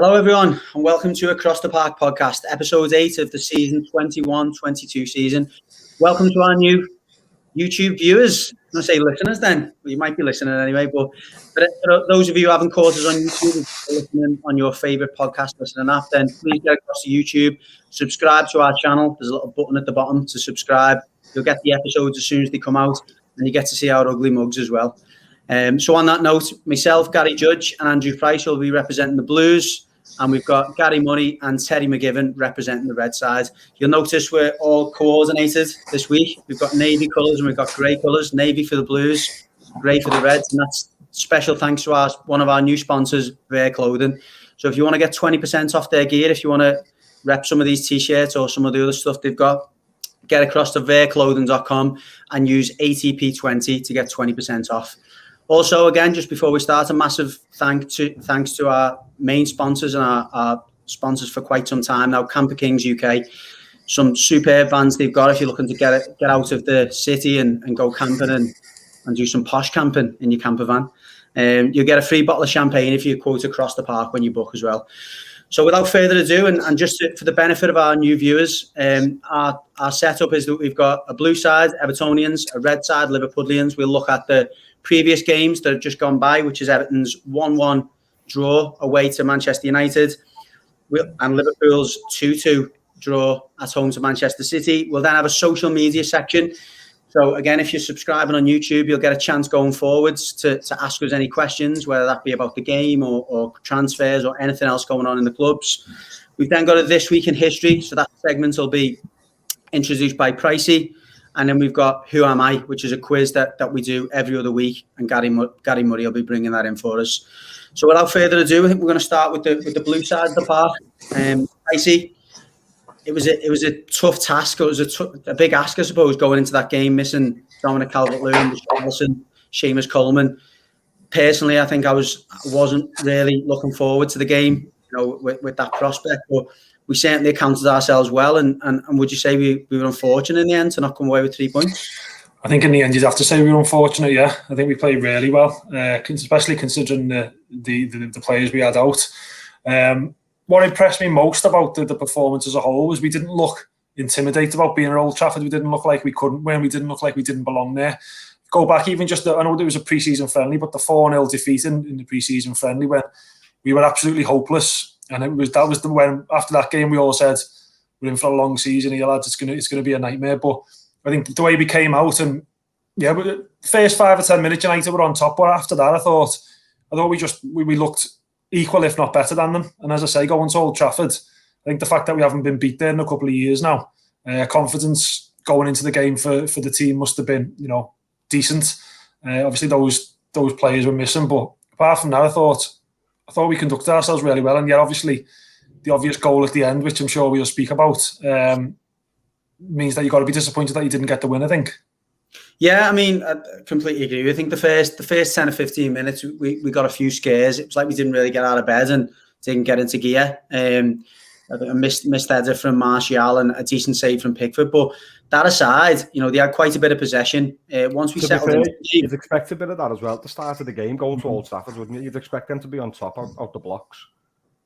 Hello, everyone, and welcome to Across the Park podcast, episode 8 of the season 21-22 season. Welcome to our new YouTube viewers. I'm going to say listeners then. Well, you might be listening anyway, but for those of you who haven't caught us on YouTube, listening on your favourite podcast listening app, then please get across to YouTube, subscribe to our channel. There's a little button at the bottom to subscribe. You'll get the episodes as soon as they come out, and you get to see our ugly mugs as well. So on that note, myself, Gary Judge, and Andrew Price will be representing the Blues. And we've got Gary Murray and Terry McGivern representing the red side. You'll notice we're all coordinated this week. We've got navy colours and we've got grey colours. Navy for the Blues, grey for the Reds. And that's special thanks to one of our new sponsors, Wear Clothing. So if you want to get 20% off their gear, if you want to rep some of these T-shirts or some of the other stuff they've got, get across to wearclothing.com and use ATP20 to get 20% off. Also, again, just before we start, a massive thanks to our main sponsors and our sponsors for quite some time now, Camper Kings UK. Some superb vans they've got if you're looking to get out of the city and go camping and do some posh camping in your camper van. You'll get a free bottle of champagne if you quote Across the Park when you book as well. So without further ado, and just for the benefit of our new viewers, our setup is that we've got a blue side, Evertonians, a red side, Liverpudlians. We'll look at the previous games that have just gone by, which is Everton's 1-1 draw away to Manchester United and Liverpool's 2-2 draw at home to Manchester City. We'll then have a social media section. So again, if you're subscribing on YouTube, you'll get a chance going forwards to ask us any questions, whether that be about the game or transfers or anything else going on in the clubs. We've then got a This Week in History. So that segment will be introduced by Pricey. And then we've got Who Am I, which is a quiz that we do every other week. And Gary Murray will be bringing that in for us. So without further ado, I think we're going to start with the blue side of the park. Pricey, it was a tough task. It was a big ask, I suppose, going into that game, missing Dominic Calvert-Lewin, Richarlison, Seamus Coleman. Personally, I think I wasn't really looking forward to the game, with that prospect. But we certainly accounted ourselves well, and would you say we were unfortunate in the end to not come away with 3 points? I think in the end you'd have to say we were unfortunate. Yeah, I think we played really well, especially considering the players we had out. What impressed me most about the performance as a whole was we didn't look intimidated about being at Old Trafford. We didn't look like we couldn't win. We didn't look like we didn't belong there. Go back even I know there was a pre-season friendly, but the 4-0 defeat in the pre-season friendly when we were absolutely hopeless. And that was when after that game we all said we're in for a long season here, lads. It's gonna be a nightmare. But I think the way we came out and the first 5 or 10 minutes United were on top. But after that, I thought we looked equal, if not better than them. And as I say, going to Old Trafford, I think the fact that we haven't been beat there in a couple of years now, confidence going into the game for the team must have been decent. Obviously those players were missing, but apart from that, I thought we conducted ourselves really well. And yet, obviously, the obvious goal at the end, which I'm sure we'll speak about, means that you've got to be disappointed that you didn't get the win, I think. Yeah, I mean, I completely agree. I think the first 10 or 15 minutes, we got a few scares. It was like we didn't really get out of bed and didn't get into gear. A missed header from Martial and a decent save from Pickford. But that aside, they had quite a bit of possession. Once we settled in, you'd expect a bit of that as well at the start of the game, going to Old Trafford, wouldn't you? You'd expect them to be on top out the blocks.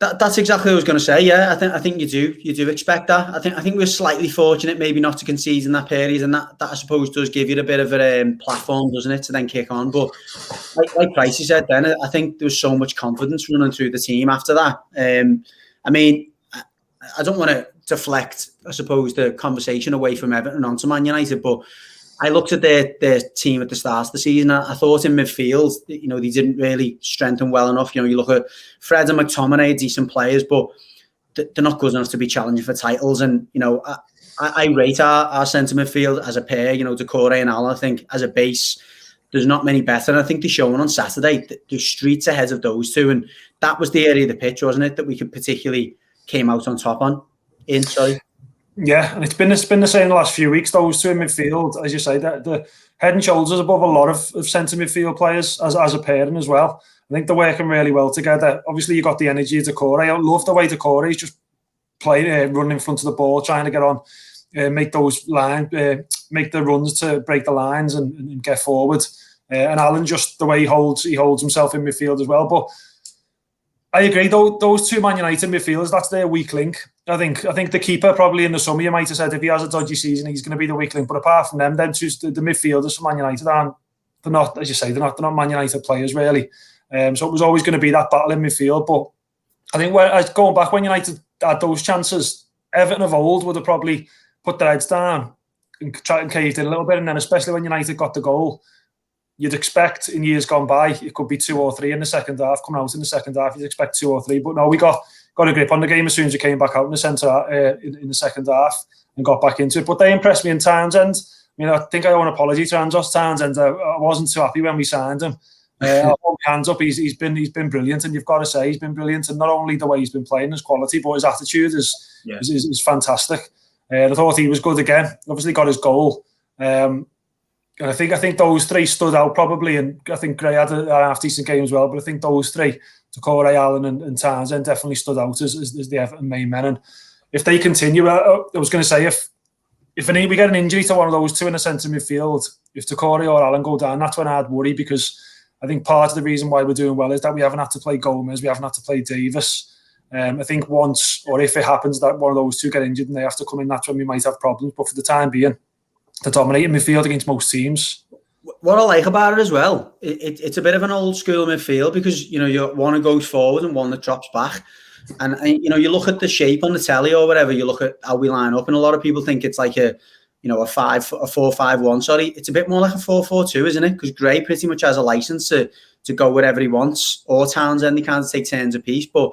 That's exactly what I was going to say. Yeah, I think you do expect that. I think we're slightly fortunate maybe not to concede in that period, and that I suppose does give you a bit of a platform, doesn't it, to then kick on. But like Pricey said, then I think there was so much confidence running through the team after that. I mean, I don't want to deflect, I suppose, the conversation away from Everton onto Man United, but I looked at their team at the start of the season. I thought in midfield, they didn't really strengthen well enough. You look at Fred and McTominay, decent players, but they're not good enough to be challenging for titles. And, I rate our centre midfield as a pair, Doucouré and Allen. I think as a base, there's not many better. And I think they're showing on Saturday, the streets ahead of those two. And that was the area of the pitch, wasn't it, that we could particularly came out on top on. Yeah, and it's been the same the last few weeks. Those two in midfield, as you say, the head and shoulders above a lot of centre midfield players as a pairing as well. I think they're working really well together. Obviously, you got the energy of Doucouré. I love the way Doucouré is just playing, running in front of the ball, trying to get on, make those lines, make the runs to break the lines and get forward. And Allen, just the way he holds himself in midfield as well. But I agree. Those two Man United midfielders, that's their weak link. I think the keeper probably in the summer, you might have said if he has a dodgy season, he's going to be the weak link. But apart from them two, the midfielders for Man United they're not, as you say, they're not Man United players really. So it was always going to be that battle in midfield. But I think going back when United had those chances, Everton of old would have probably put their heads down and tried and caved in a little bit. And then especially when United got the goal, you'd expect in years gone by, it could be 2 or 3 in the second half. Coming out in the second half, you'd expect 2 or 3. But no, we got a grip on the game as soon as we came back out in the centre in the second half and got back into it. But they impressed me in Townsend. I mean, I think I owe an apology to Andros Townsend. I wasn't too happy when we signed him. I'll hold my hands up. He's been brilliant, and you've got to say he's been brilliant. And not only the way he's been playing, his quality, but his attitude is fantastic. I thought he was good again. Obviously, got his goal. And I think those 3 stood out probably, and I think Gray had a half decent game as well. But I think those 3, Doucouré, Allen, and Townsend, definitely stood out as the Everton main men. And if they continue, I was going to say if we get an injury to one of those 2 in the centre midfield, if Doucouré or Allen go down, that's when I'd worry, because I think part of the reason why we're doing well is that we haven't had to play Gomez, we haven't had to play Davis. I think once, or if it happens that one of those 2 get injured and they have to come in, that's when we might have problems. But for the time being, they're dominating midfield against most teams. What I like about it as well, it's a bit of an old school midfield, because you one that goes forward and one that drops back. And you look at the shape on the telly or whatever, you look at how we line up, and a lot of people think it's like a 4-5-1. Sorry, it's a bit more like a 4-4-2, isn't it? Because Gray pretty much has a license to go wherever he wants, or Townsend, they kind of take turns apiece. But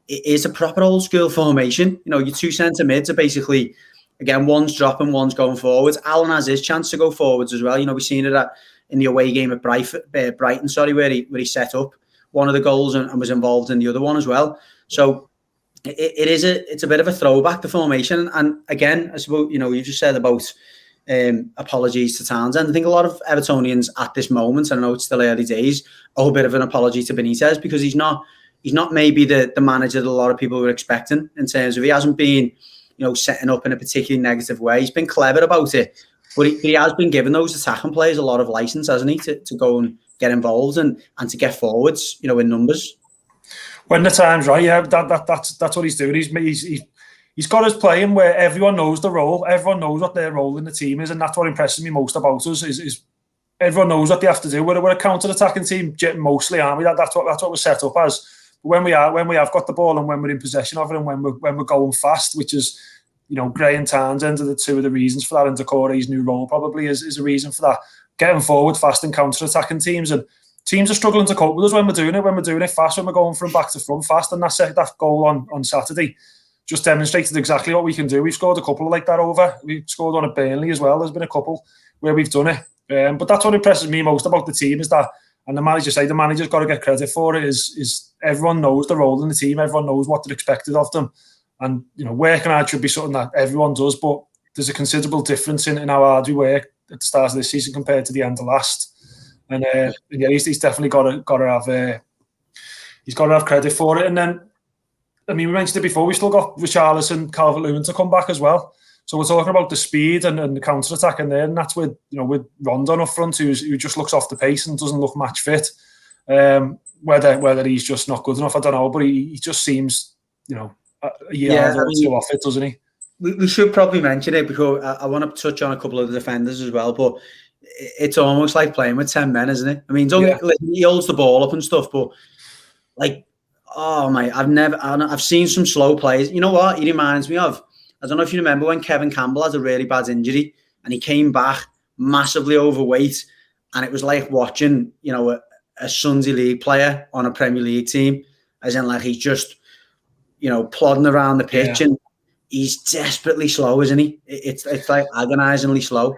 it is a proper old school formation. Your 2 centre mids are basically, again, one's dropping, one's going forwards. Allen has his chance to go forwards as well. We've seen it in the away game at Brighton, where he set up one of the goals and was involved in the other one as well. So it's a bit of a throwback to formation. And again, I suppose you just said about apologies to Townsend. I think a lot of Evertonians at this moment, I know it's still early days, owe a bit of an apology to Benitez, because he's not maybe the manager that a lot of people were expecting, in terms of he hasn't been setting up in a particularly negative way. He's been clever about it, but he has been giving those attacking players a lot of license, hasn't he, to go and get involved and to get forwards, in numbers. When the time's right, yeah, that's what he's doing. He's got us playing where everyone knows the role, everyone knows what their role in the team is, and that's what impresses me most about us. Is everyone knows what they have to do. We're a counter-attacking team mostly, aren't we? That's what we're set up as. But when we have got the ball and when we're in possession of it, and when we're going fast, which is, Gray and Townsend are the 2 of the reasons for that, and Doucouré's new role probably is a reason for that. Getting forward fast and counter-attacking teams, and teams are struggling to cope with us when we're doing it fast, when we're going from back to front fast. And that goal on Saturday just demonstrated exactly what we can do. We've scored a couple like that over. We've scored one at Burnley as well. There's been a couple where we've done it. But that's what impresses me most about the team, is that, and the manager's got to get credit for it, is everyone knows the role in the team, everyone knows what they're expected of them. And, working hard should be something that everyone does, but there's a considerable difference in how hard we work at the start of this season compared to the end of last. And he's definitely got to have credit for it. And then, I mean, we mentioned it before, we still got Richarlison, Calvert-Lewin to come back as well. So we're talking about the speed and the counter-attack in there, and that's with Rondon up front, who just looks off the pace and doesn't look match fit. Whether he's just not good enough, I don't know, but he just seems, a year or two off it, doesn't he? We should probably mention it, because I want to touch on a couple of the defenders as well, but it's almost like playing with 10 men, isn't it? I mean, he holds the ball up and stuff, but I've seen some slow plays. You know what? He reminds me of, I don't know if you remember when Kevin Campbell had a really bad injury and he came back massively overweight, and it was like watching, a Sunday League player on a Premier League team, as in he's just, plodding around the pitch, and he's desperately slow, isn't he? It's like agonisingly slow.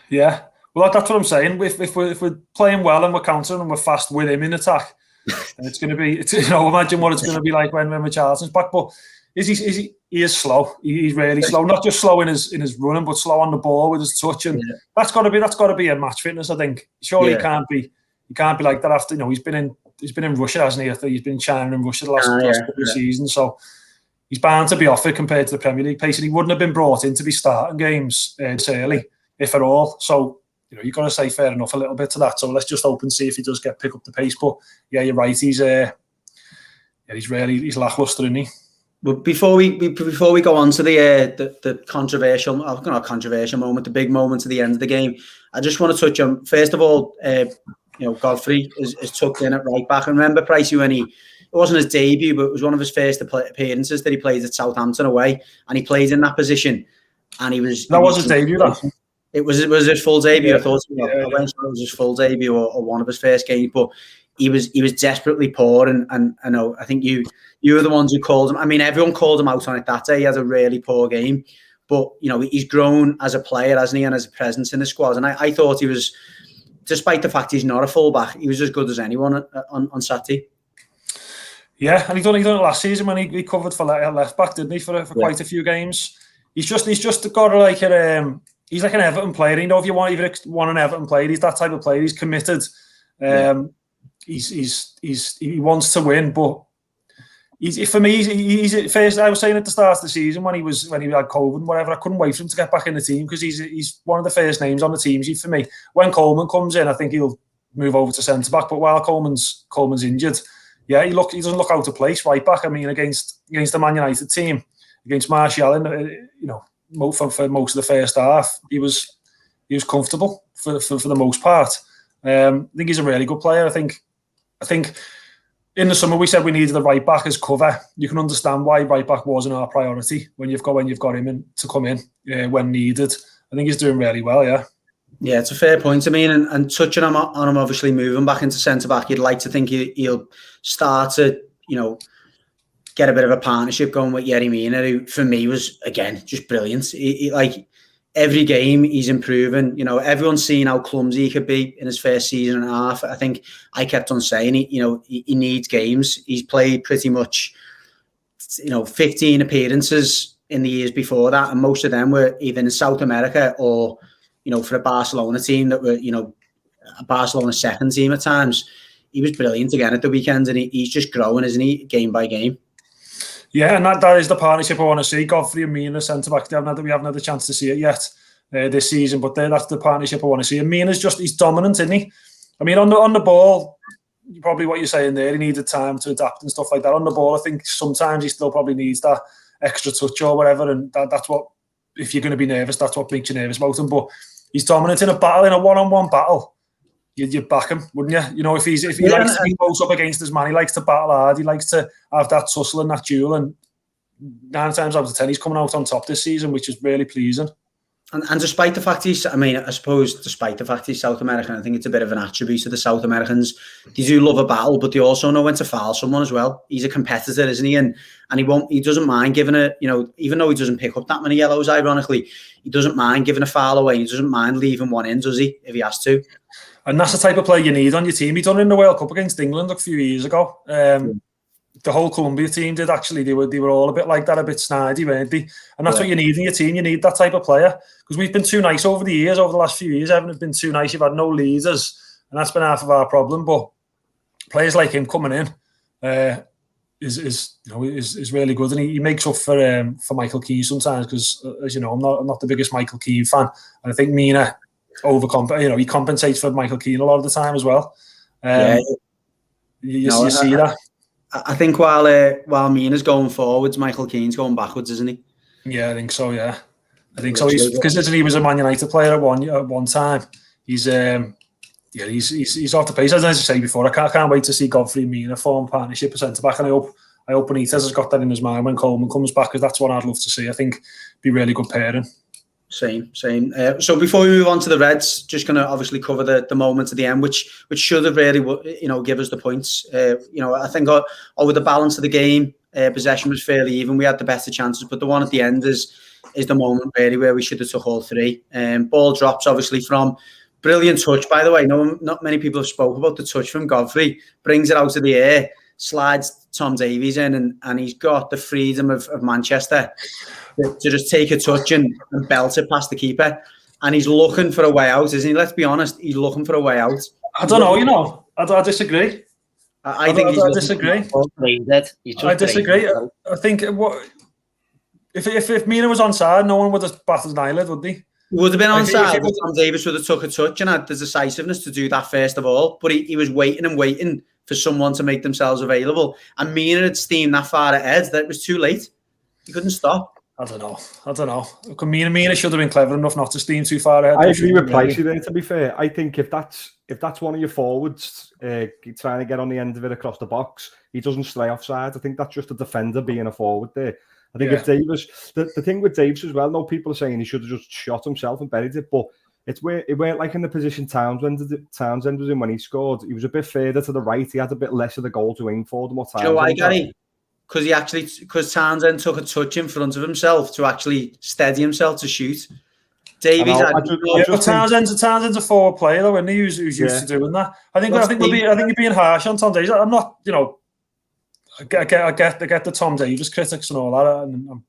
Yeah. Well, that's what I'm saying. If we're playing well and we're countering and we're fast with him in attack, it's going to be. Imagine what it's going to be like when Richarlison's back. But he is slow. He's really slow. Not just slow in his running, but slow on the ball with his touch. And that's got to be a match fitness, I think. Surely he can't be like that after. He's been in Russia, hasn't he? I think he's been in China and Russia the last couple of seasons. So he's bound to be off it compared to the Premier League pace, and he wouldn't have been brought in to be starting games early, if at all. So. You've got to say fair enough a little bit to that. So let's just hope and see if he does pick up the pace. But yeah, you're right. He's he's lacklustre, isn't he? But before we go on to the controversial, not controversial moment, the big moment at the end of the game, I just want to touch on, first of all, Godfrey is tucked in at right back. And remember, Pricey, when it wasn't his debut, but it was one of his first appearances that he played at Southampton away, and he played in that position. And he was his debut. It was his full debut. Yeah. I thought I went sure it was his full debut or one of his first games, but he was desperately poor, and I know, I think you were the ones who called him. I mean, everyone called him out on it that day. He had a really poor game, but he's grown as a player, hasn't he, and as a presence in the squad. And I thought he was, despite the fact he's not a fullback, he was as good as anyone on Saturday. Yeah, and he done it last season when he covered for left back, didn't he, for quite a few games. He's just got like he's like an Everton player. If you want an Everton player, he's that type of player. He's committed. He wants to win, but for me, he's first. I was saying at the start of the season when he had COVID and whatever, I couldn't wait for him to get back in the team because he's one of the first names on the team sheet for me. When Coleman comes in, I think he'll move over to centre back. But while Coleman's injured, yeah, he doesn't look out of place right back. I mean, against the Man United team, against Martial, for most of the first half, he was comfortable for the most part. I think he's a really good player. I think in the summer we said we needed a right back as cover. You can understand why right back wasn't our priority when you've got him in to come in when needed. I think he's doing really well. Yeah, it's a fair point. I mean, and touching on him, obviously moving back into centre back, you'd like to think he'll start to get a bit of a partnership going with Yerry Mina, who for me was again just brilliant. He like every game he's improving. Everyone's seen how clumsy he could be in his first season and a half. I think I kept on saying he needs games. He's played pretty much 15 appearances in the years before that, and most of them were either in South America or for a Barcelona team that were a Barcelona second team at times. He was brilliant again at the weekend, and he's just growing, isn't he, game by game? Yeah, and that is the partnership I want to see. Godfrey and Mina centre back. We haven't had a chance to see it yet this season, but that's the partnership I want to see. And Mina's he's dominant, isn't he? I mean, on the ball, probably what you're saying there, he needed time to adapt and stuff like that. On the ball, I think sometimes he still probably needs that extra touch or whatever, and that's what, if you're going to be nervous, that's what makes you nervous about him. But he's dominant in a battle, in a one-on-one battle. You'd back him, wouldn't you? If he likes to be close up against his man, he likes to battle hard, he likes to have that tussle and that duel, and 9 times out of 10 he's coming out on top this season, which is really pleasing. And despite the fact despite the fact he's South American, I think it's a bit of an attribute of the South Americans. They do love a battle, but they also know when to foul someone as well. He's a competitor, isn't he? And he doesn't mind giving even though he doesn't pick up that many yellows, ironically, he doesn't mind giving a foul away. He doesn't mind leaving one in, does he, if he has to? And that's the type of player you need on your team. He done it in the World Cup against England a few years ago. The whole Colombia team did, actually. They were all a bit like that, a bit snidey, weren't they? And that's what you need in your team. You need that type of player. Because we've been too nice over the last few years. Haven't been too nice. You've had no leaders. And that's been half of our problem. But players like him coming in is really good. And he makes up for Michael Keane sometimes. Because, as you know, I'm not the biggest Michael Keane fan. And I think Mina he compensates for Michael Keane a lot of the time as well. You see that. I think while Mina's going forwards, Michael Keane's going backwards, isn't he? Yeah, I think so. Yeah, I think so. Because he was a Man United player at one time. He's off the pace. As I say before, I can't wait to see Godfrey and Mina form partnership at centre back, and I hope Benitez has got that in his mind when Coleman comes back, because that's what I'd love to see. I think it'd be really good pairing. Same. So before we move on to the Reds, just going to obviously cover the moment at the end, which should have really, give us the points. I think over the balance of the game, possession was fairly even. We had the better chances, but the one at the end is the moment really where we should have took all three. Ball drops obviously from brilliant touch, by the way. Not many people have spoke about the touch from Godfrey. Brings it out of the air, slides Tom Davies in, and he's got the freedom of Manchester to just take a touch and belt it past the keeper. And he's looking for a way out, isn't he? Let's be honest, he's looking for a way out. I don't know, I disagree. I disagree. I disagree. I think if Mina was onside, no one would have batted an eyelid, would they? He would have been onside, but Tom Davies would have took a touch and had the decisiveness to do that first of all. But he was waiting for someone to make themselves available. And Mina had steamed that far ahead that it was too late. He couldn't stop. I don't know. Mina should have been clever enough not to steam too far ahead. I agree with Pricey there, to be fair. I think if that's one of your forwards trying to get on the end of it across the box, he doesn't stray offside. I think that's just a defender being a forward there. I think if Davis, the thing with Davis as well, no, people are saying he should have just shot himself and buried it, but it weren't like in the position Townsend was in when he scored. He was a bit further to the right. He had a bit less of the goal to aim for than what Townsend. You know why, Gary? Because Townsend took a touch in front of himself to actually steady himself to shoot. Davies, Townsend's a forward player though, and who's used to doing that. I think you're being harsh on Tom Davies. I'm not, I get the Tom Davies critics and all that, and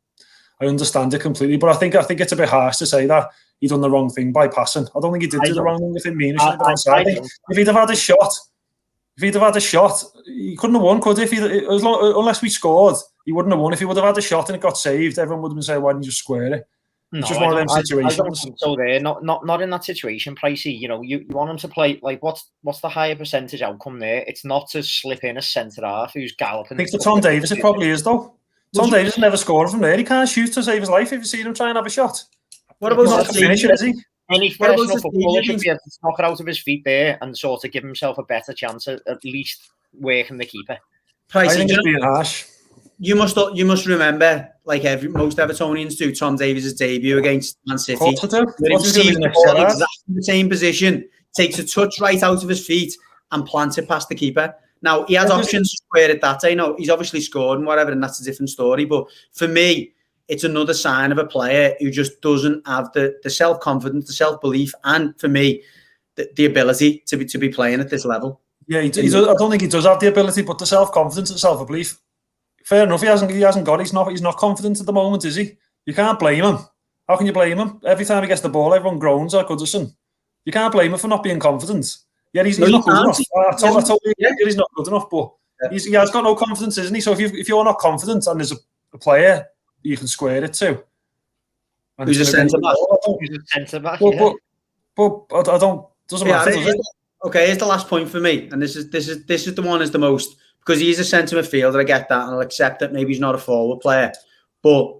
I understand it completely. But I think it's a bit harsh to say that he done the wrong thing by passing. I don't think he did do the wrong thing with him. If he'd have had a shot, he couldn't have won, could he? Unless we scored, he wouldn't have won. If he would have had a shot and it got saved, everyone would have been saying, "Why didn't you square it?" It's just one of them situations. I don't think so there. Not in that situation, Pricey. You want him to play like what's the higher percentage outcome there? It's not to slip in a centre half who's galloping. I think for Tom Davies it probably is though. Tom Davies never scored from there. He can't shoot to save his life if you see him try and have a shot. What about not to finish it, is he? Any professional footballer should be able to knock it out of his feet there and sort of give himself a better chance at least working the keeper. I think it's being harsh. You must remember, like most Evertonians do, Tom Davies' debut against Man City. Where he receives the ball in exactly the same position, takes a touch right out of his feet and plants it past the keeper. Now, he has options to square it that day. No, he's obviously scored and whatever, and that's a different story. But for me, it's another sign of a player who just doesn't have the self-confidence, the self-belief, and for me, the ability to be playing at this level. Yeah, I don't think he does have the ability, but the self-confidence and self-belief. Fair enough, he hasn't got. He's not confident at the moment, is he? You can't blame him. How can you blame him? Every time he gets the ball, everyone groans at Goodison. You can't blame him for not being confident. Yeah, he's not good enough. I totally agree he's not good enough, but he has got no confidence, isn't he? So if you're not confident and there's a player you can square it to, who's a centre back? But I don't. Doesn't matter. Does it? Okay, here's the last point for me, and this is the one is the most. Because he's a centre midfielder, I get that, and I'll accept that maybe he's not a forward player. But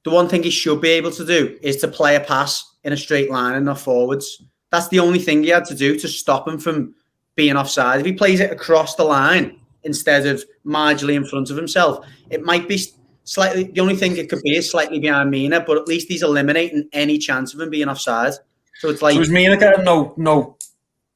the one thing he should be able to do is to play a pass in a straight line and not forwards. That's the only thing he had to do to stop him from being offside. If he plays it across the line instead of marginally in front of himself, it might be slightly. The only thing it could be is slightly behind Mina, but at least he's eliminating any chance of him being offside. So it's like. So is Mina getting no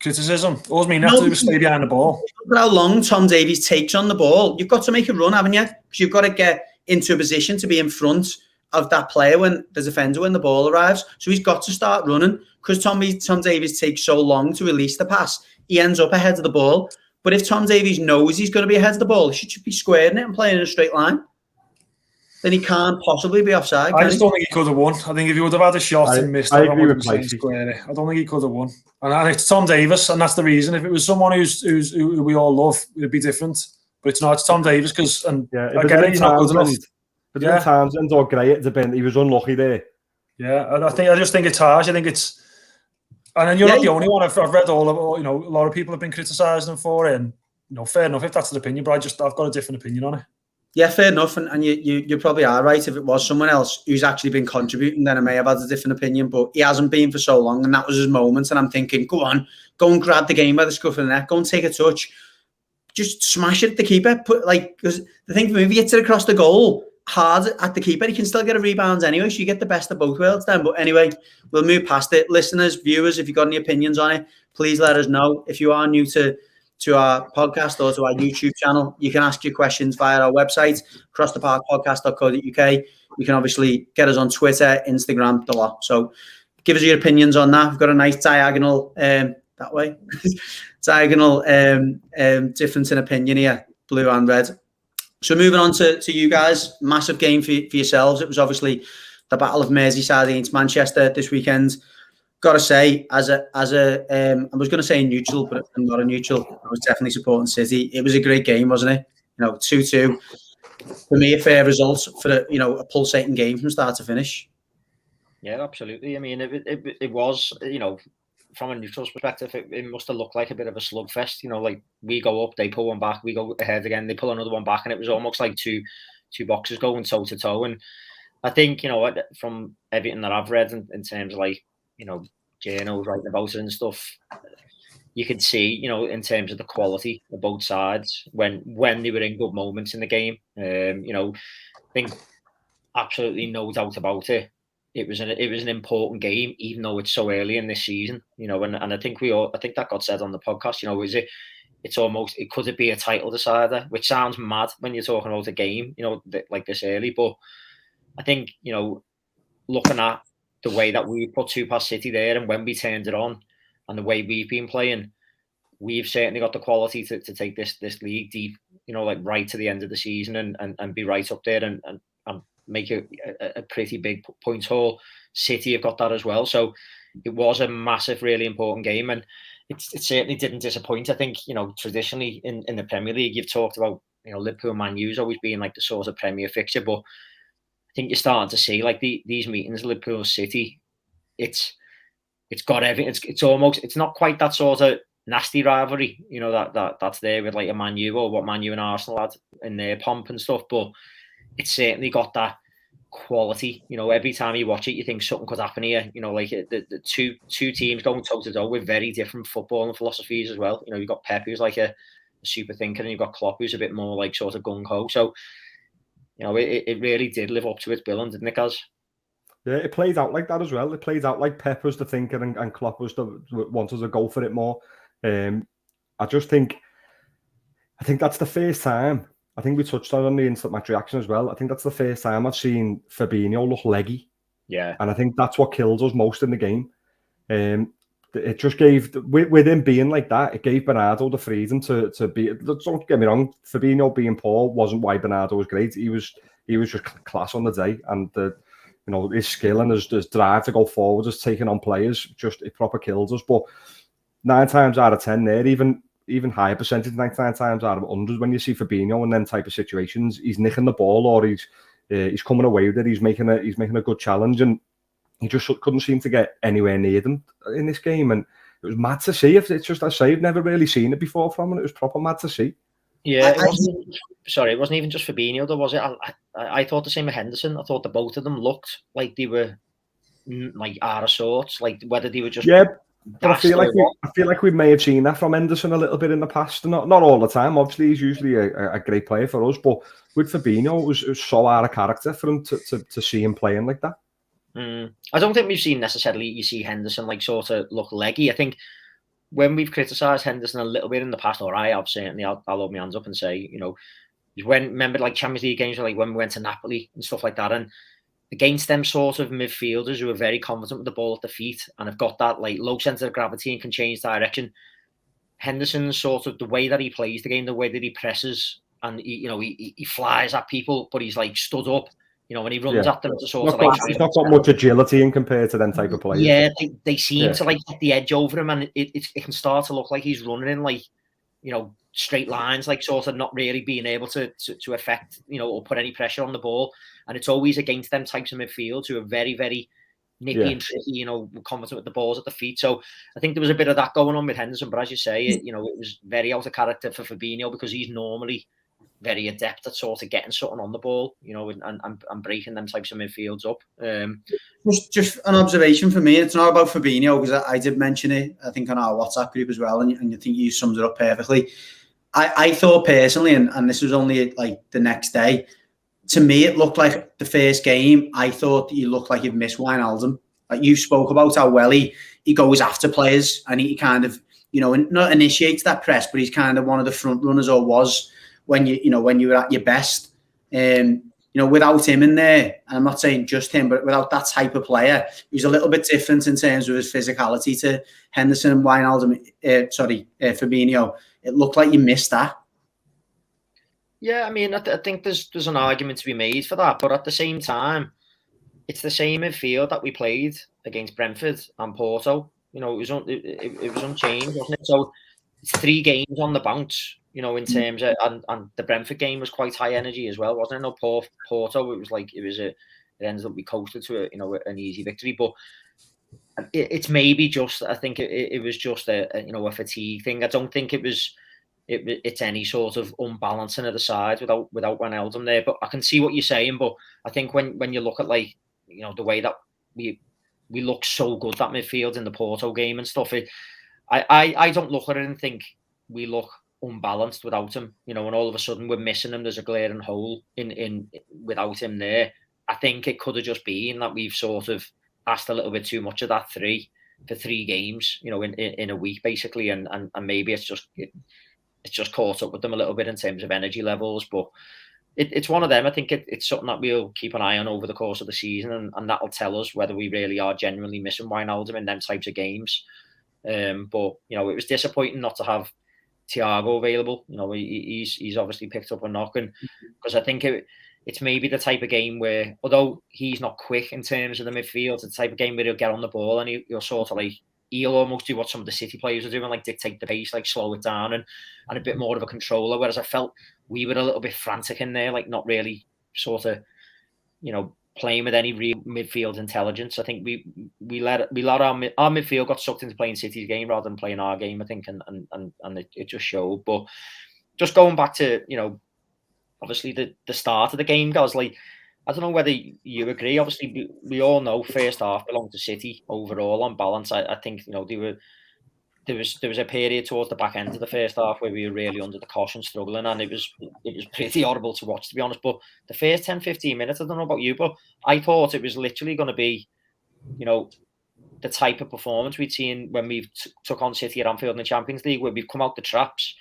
criticism? All Mina have to do is stay behind the ball. Look at how long Tom Davies takes on the ball. You've got to make a run, haven't you? Because you've got to get into a position to be in front of that player when the defender when the ball arrives. So he's got to start running. Because Tom Davies takes so long to release the pass, he ends up ahead of the ball. But if Tom Davies knows he's going to be ahead of the ball, he should be squaring it and playing in a straight line. Then he can't possibly be offside. I just don't think he could have won. I think if he would have had a shot and missed it, I don't think he could have won. And it's Tom Davies, and that's the reason. If it was someone who we all love, it'd be different. But it's not. It's Tom Davies because I get it, he's not good enough. But Townsend or Gray, he was unlucky there. Yeah, and I just think it's harsh. I think it's. And then you're not the only one. I've read all of a lot of people have been criticising him for it, and fair enough if that's an opinion. But I've got a different opinion on it. Yeah, fair enough, and you probably are right. If it was someone else who's actually been contributing, then I may have had a different opinion. But he hasn't been for so long, and that was his moment. And I'm thinking, go on, go and grab the game by the scruff of the neck, go and take a touch, just smash it at the keeper. Because the thing for me, if he hits it across the goal hard at the keeper, he can still get a rebound anyway. So you get the best of both worlds then. But anyway, we'll move past it. Listeners, viewers, if you've got any opinions on it, please let us know. If you are new to our podcast or to our YouTube channel, you can ask your questions via our website, crosstheparkpodcast.co.uk. You can obviously get us on Twitter, Instagram, the lot. So give us your opinions on that. We've got a nice diagonal that way. Diagonal difference in opinion here, blue and red. So moving on to you guys, massive game for yourselves. It was obviously the Battle of Merseyside against Manchester this weekend. Got to say, as a I was going to say neutral, but I'm not a neutral. I was definitely supporting City. It was a great game, wasn't it? 2-2. For me, a fair result for a pulsating game from start to finish. Yeah, absolutely. I mean, it was from a neutral's perspective, it must have looked like a bit of a slugfest. You know, like we go up, they pull one back, we go ahead again, they pull another one back, and it was almost like two boxes going toe to toe. And I think, you know, from everything that I've read in terms of like, you know, journals writing about it and stuff, you could see, you know, in terms of the quality of both sides when they were in good moments in the game. You know, I think absolutely no doubt about it. It was an important game, even though it's so early in this season. You know, and I think that got said on the podcast. You know, could it be a title decider? Which sounds mad when you're talking about a game, you know, like this early. But I think, you know, looking at the way that we put 2 past City there and when we turned it on and the way we've been playing, we've certainly got the quality to take this league deep, you know, like right to the end of the season and be right up there and make a pretty big points haul. City have got that as well. So it was a massive, really important game, and it certainly didn't disappoint. I think, you know, traditionally in the Premier League, you've talked about, you know, Liverpool Man U's always being like the sort of Premier fixture, but I think you're starting to see like these meetings, Liverpool City, it's got everything. It's not quite that sort of nasty rivalry, you know, that's there with like a Man U or what Man U and Arsenal had in their pomp and stuff, but it's certainly got that quality. You know, every time you watch it, you think something could happen here. You know, like the two teams going toe to toe with very different footballing philosophies as well. You know, you've got Pep, who's like a super thinker, and you've got Klopp, who's a bit more like sort of gung ho. So, you know, it really did live up to its billing, didn't it, Gaz? Yeah, it played out like that as well. It played out like Pep was the thinker and Klopp was wanted to go for it more. I think that's the first time. I think we touched on the instant match reaction as well. I think that's the first time I've seen Fabinho look leggy. Yeah. And I think that's what killed us most in the game. It just gave, with him being like that, it gave Bernardo the freedom to be, don't get me wrong, Fabinho being poor wasn't why Bernardo was great. He was just class on the day, and you know, his skill and his drive to go forward, just taking on players, it proper kills us. But 9 times out of 10 there, even higher percentage, 99 times out of 100, when you see Fabinho in them type of situations, he's nicking the ball or he's coming away with it. He's making a good challenge, and he just couldn't seem to get anywhere near them in this game. And it was mad to see. It's just, I say, I've never really seen it before from him. It was proper mad to see. Yeah, it wasn't even just Fabinho, though, was it? I thought the same with Henderson. I thought the both of them looked like they were like out of sorts, like whether they were just But I feel like we may have seen that from Henderson a little bit in the past. Not all the time. Obviously, he's usually a great player for us, but with Fabinho, it was so out of character for him to see him playing like that. I don't think we've seen necessarily. You see Henderson like sort of look leggy. I think when we've criticised Henderson a little bit in the past, or I have certainly, I'll hold my hands up and say, you know, remember like Champions League games, like when we went to Napoli and stuff like that, and against them sort of midfielders who are very confident with the ball at the feet and have got that like low centre of gravity and can change direction. Henderson's sort of the way that he plays the game, the way that he presses, and he flies at people, but he's like stood up, you know, when he runs at them. He's not got much agility in compared to them type of players. Yeah, they seem to like get the edge over him, and it can start to look like he's running in like, you know, straight lines, like sort of not really being able to affect, you know, or put any pressure on the ball. And it's always against them types of midfields who are very, very nippy and tricky, you know, confident with the balls at the feet. So I think there was a bit of that going on with Henderson. But as you say, it was very out of character for Fabinho, because he's normally very adept at sort of getting something on the ball, you know, and breaking them types of midfields up. Just an observation for me. It's not about Fabinho, because I did mention it, I think, on our WhatsApp group as well, and I think you summed it up perfectly. I thought personally, and this was only like the next day, to me it looked like the first game, I thought he looked like he'd missed Wijnaldum. Like you spoke about how well he goes after players, and he kind of, you know, not initiates that press, but he's kind of one of the front runners, or was when you were at your best. You know, without him in there, and I'm not saying just him, but without that type of player, he was a little bit different in terms of his physicality to Henderson and Wijnaldum. Fabinho. It looked like you missed that. Yeah, I mean, I think there's an argument to be made for that, but at the same time, it's the same midfield that we played against Brentford and Porto. You know, it was unchanged, wasn't it? So it's 3 games on the bounce, you know, in terms of, and the Brentford game was quite high energy as well, wasn't it? No, Porto, it ended up we coasted to an easy victory, but it's maybe just, I think it was just a fatigue thing. I don't think it's any sort of unbalancing of the side without Wijnaldum there. But I can see what you're saying. But I think when you look at the way that we look so good, that midfield in the Porto game and stuff, I don't look at it and think we look unbalanced without him, and all of a sudden we're missing him. There's a glaring hole in without him there. I think it could have just been that we've sort of asked a little bit too much of that for 3 games, in a week basically, and maybe it's just caught up with them a little bit in terms of energy levels. But it's one of them. I think it's something that we'll keep an eye on over the course of the season, and that'll tell us whether we really are genuinely missing Wijnaldum in them types of games. But it was disappointing not to have Thiago available. He's obviously picked up a knock, and because I think it's maybe the type of game where, although he's not quick in terms of the midfield, it's the type of game where he'll get on the ball and he'll sort of he'll almost do what some of the City players are doing, dictate the pace, slow it down and a bit more of a controller. Whereas I felt we were a little bit frantic in there, not really sort of, playing with any real midfield intelligence. I think we let our midfield got sucked into playing City's game rather than playing our game, I think, and it just showed. But just going back to, obviously the start of the game, guys, I don't know whether you agree. Obviously, we all know first half belonged to City overall on balance. I think there was a period towards the back end of the first half where we were really under the cosh and struggling, and it was pretty horrible to watch, to be honest. But the first 10-15 minutes, I don't know about you, but I thought it was literally going to be, the type of performance we'd seen when we took on City at Anfield in the Champions League, where we've come out the traps.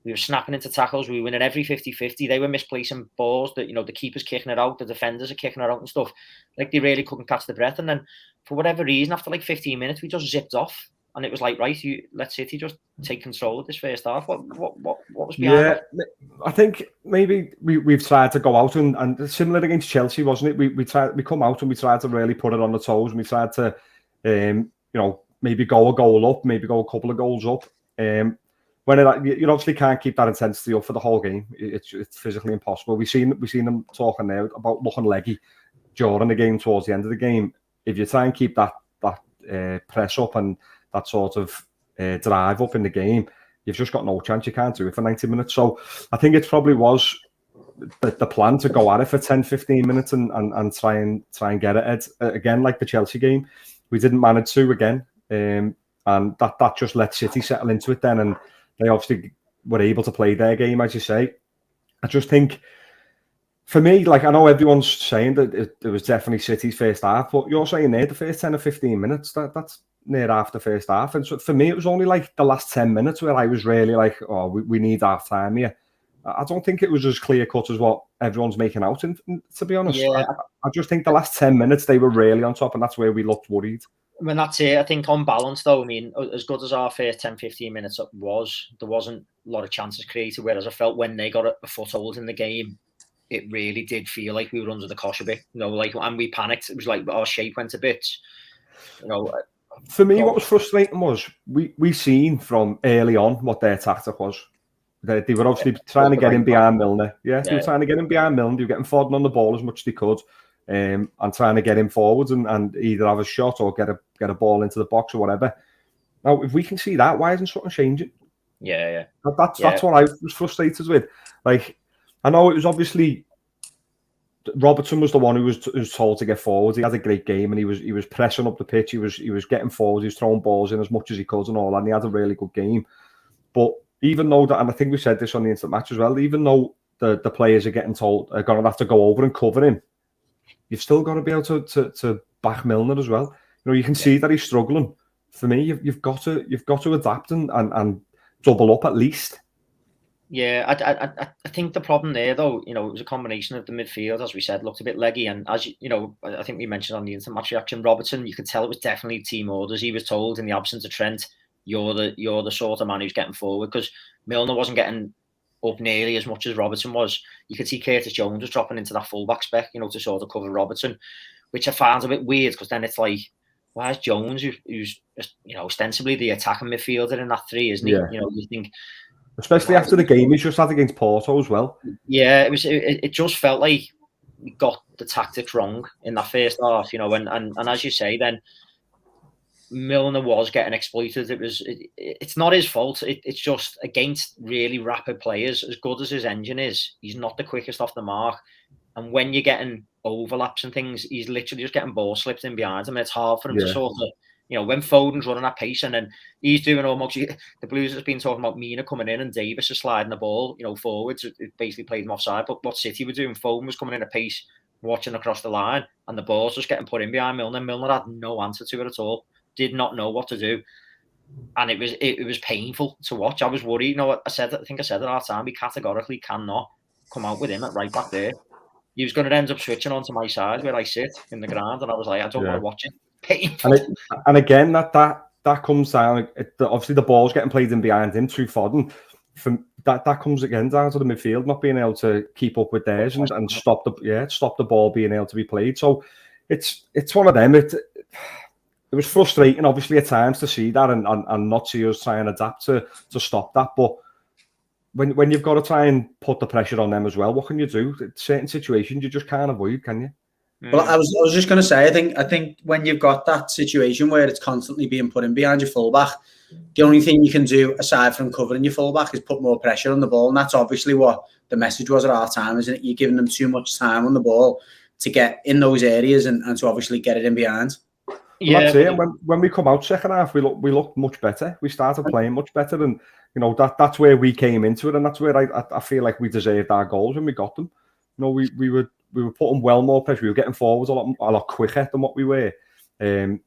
We were snapping into tackles. We were winning every 50-50. They were misplacing balls that, the keeper's kicking it out. The defenders are kicking it out and stuff. They really couldn't catch the breath. And then for whatever reason, after 15 minutes, we just zipped off. And it was right, let City just take control of this first half. What was behind that? I think maybe we've tried to go out and similar against Chelsea, wasn't it? We come out and we tried to really put it on the toes, and we tried to, maybe go a goal up, maybe go a couple of goals up. When you obviously can't keep that intensity up for the whole game. It's physically impossible. We've seen them talking now about looking leggy during the game, towards the end of the game. If you try and keep that press up and that sort of drive up in the game, you've just got no chance. You can't do it for 90 minutes. So I think it probably was the plan to go at it for 10-15 minutes and try and get it again, like the Chelsea game. We didn't manage to again, and that just let City settle into it then, and they obviously were able to play their game, as you say. I just think, for me, I know everyone's saying that it was definitely City's first half, but you're saying there the first 10 or 15 minutes, that's near half the first half. And so for me, it was only the last 10 minutes where I was really we need half time here. I don't think it was as clear cut as what everyone's making out, and to be honest. Yeah. I just think the last 10 minutes, they were really on top, and that's where we looked worried. I mean, that's it. I think on balance, though, as good as our first 10-15 minutes was, there wasn't a lot of chances created, whereas I felt when they got a foothold in the game, it really did feel like we were under the cosh a bit, and we panicked. It was our shape went a bit, For me, what was frustrating was we seen from early on what their tactic was. They were obviously trying to get in behind Milner. Yeah, they were trying to get in behind Milner. They were getting Foden on the ball as much as they could, and trying to get him forwards and either have a shot or get a ball into the box or whatever. Now, if we can see that, why isn't something changing? Yeah. That's what I was frustrated with. I know it was obviously Robertson was the one who was told to get forward. He had a great game, and he was pressing up the pitch. He was getting forward. He was throwing balls in as much as he could and all, and he had a really good game. But even though that, and I think we said this on the instant match as well, even though the players are getting told are going to have to go over and cover him, you've still got to be able to back Milner as well. You can see that he's struggling. For me, you've got to adapt and double up at least. Yeah, I think the problem there, though, it was a combination of the midfield, as we said, looked a bit leggy, and as I think we mentioned on the instant match reaction, Robertson, you could tell it was definitely team orders. He was told in the absence of Trent, you're the sort of man who's getting forward, because Milner wasn't getting up nearly as much as Robertson was. You could see Curtis Jones was dropping into that fullback spec, to sort of cover Robertson, which I found a bit weird, because then it's why is Jones, who's ostensibly the attacking midfielder in that three, isn't he? Yeah. You think, especially after the game he's just had against Porto as well. Yeah, it just felt like we got the tactics wrong in that first half, and as you say, then Milner was getting exploited. It's not his fault. It's just against really rapid players. As good as his engine is, he's not the quickest off the mark. And when you're getting overlaps and things, he's literally just getting ball slipped in behind him. And it's hard for him to sort of, when Foden's running at pace and then he's doing almost, the Blues has been talking about Mina coming in and Davis is sliding the ball, forwards. It basically played him offside. But what City were doing, Foden was coming in at pace, watching across the line, and the ball's just getting put in behind Milner. Milner had no answer to it at all. Did not know what to do. And it was painful to watch. I was worried. I think I said at our time, we categorically cannot come out with him at right back there. He was going to end up switching onto my side where I sit in the ground, and I was like, I don't want to watch it. Painful. And again, that comes down. Obviously, the ball's getting played in behind him through Foden. That comes again down to the midfield not being able to keep up with theirs and stop the ball being able to be played. So it's one of them. It was frustrating, obviously, at times to see that and not see us try and adapt to stop that, but. When you've got to try and put the pressure on them as well, what can you do? Certain situations you just can't avoid, can you? Well, I was just going to say, I think when you've got that situation where it's constantly being put in behind your fullback, the only thing you can do aside from covering your fullback is put more pressure on the ball, and that's obviously what the message was at our time, isn't it? You're giving them too much time on the ball to get in those areas and to obviously get it in behind. Well, that's it. And when we come out second half, we look much better. We started playing much better, and that's where we came into it, and that's where I feel like we deserved our goals when we got them. We were putting well more pressure. We were getting forwards a lot quicker than what we were. And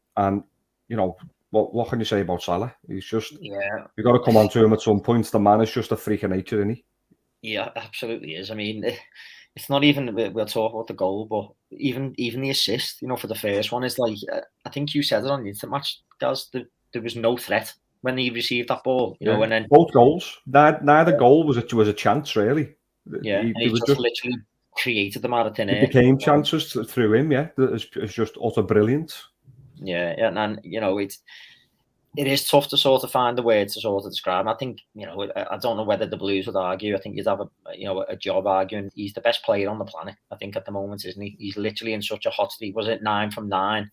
what can you say about Salah? He's just you've got to come on to him at some point. The man is just a freak of nature, isn't he? Yeah, absolutely is. I mean, it's not even we'll talk about the goal, but even the assist, for the first one is like I think you said it on the instant match, guys. There was no threat when he received that ball, and then both goals. Neither goal was a chance really. Yeah, he just literally created them out of thin air. It became chances through him. Yeah, it's just utter brilliant. Yeah, and it is tough to sort of find the word to sort of describe him. I think, I don't know whether the Blues would argue. I think you'd have a job arguing. He's the best player on the planet, I think, at the moment, isn't he? He's literally in such a hot streak. Was it 9 from 9?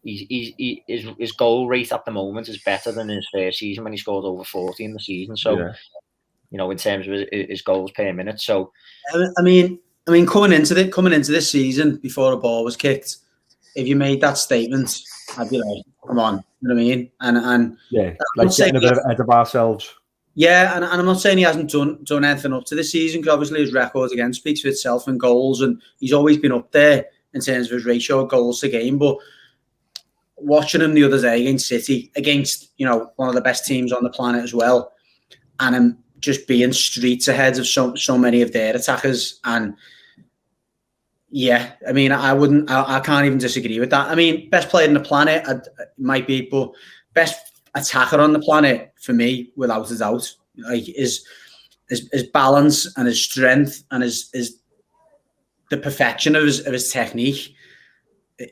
His goal rate at the moment is better than his first season when he scored over 40 in the season. So, in terms of his goals per minute. So, I mean, coming into this season before a ball was kicked, if you made that statement, I'd be like, come on, you know what I mean? And like getting a bit ahead of ourselves. Yeah, and I'm not saying he hasn't done anything up to this season, because obviously his record again speaks for itself in goals, and he's always been up there in terms of his ratio of goals to game. But watching him the other day against City, against one of the best teams on the planet as well, and him just being streets ahead of so many of their attackers, and yeah, I mean, I can't even disagree with that. I mean, best player on the planet might be, but best attacker on the planet for me, without a doubt, like his balance and his strength and his the perfection of his technique.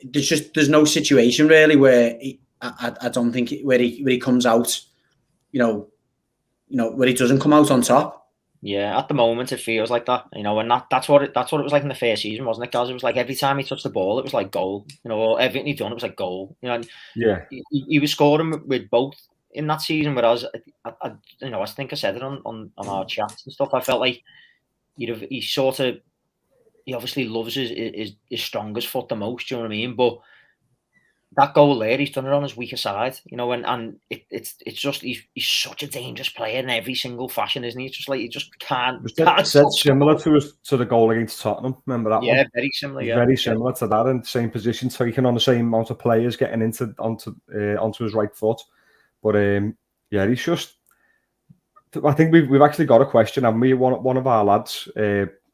There's no situation really where I don't think where he comes out, where he doesn't come out on top. Yeah, at the moment it feels like that, and that's what it was like in the first season, wasn't it, guys? It was like every time he touched the ball, it was like goal. Everything he'd done, it was like goal. And he was scoring with both in that season. Whereas I think I said it on our chats and stuff. I felt like he obviously loves his strongest foot the most. You know what I mean? But that goal there, he's done it on his weaker side, and it's just he's such a dangerous player in every single fashion, isn't he? It's just like he just can't. It's similar to the goal against Tottenham. Remember that one? Yeah, very similar. Yeah, very similar to that, in the same position, taking on the same amount of players, getting onto his right foot. But he's just. I think we've actually got a question, haven't we? One of our lads.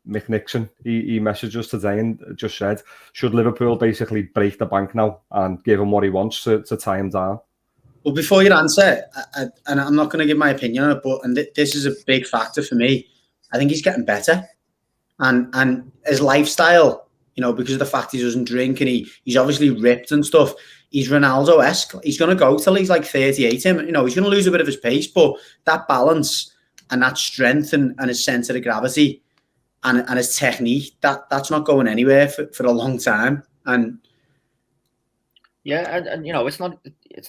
Mick Nixon, he messaged us today and just said, should Liverpool basically break the bank now and give him what he wants to tie him down? Well, before you answer, and I'm not going to give my opinion on it, but this is a big factor for me. I think he's getting better, and his lifestyle, because of the fact he doesn't drink and he's obviously ripped and stuff. He's Ronaldo-esque. He's going to go till he's like 38. He's going to lose a bit of his pace, but that balance and that strength and his centre of gravity. And his technique, that's not going anywhere for a long time. And Yeah, and it's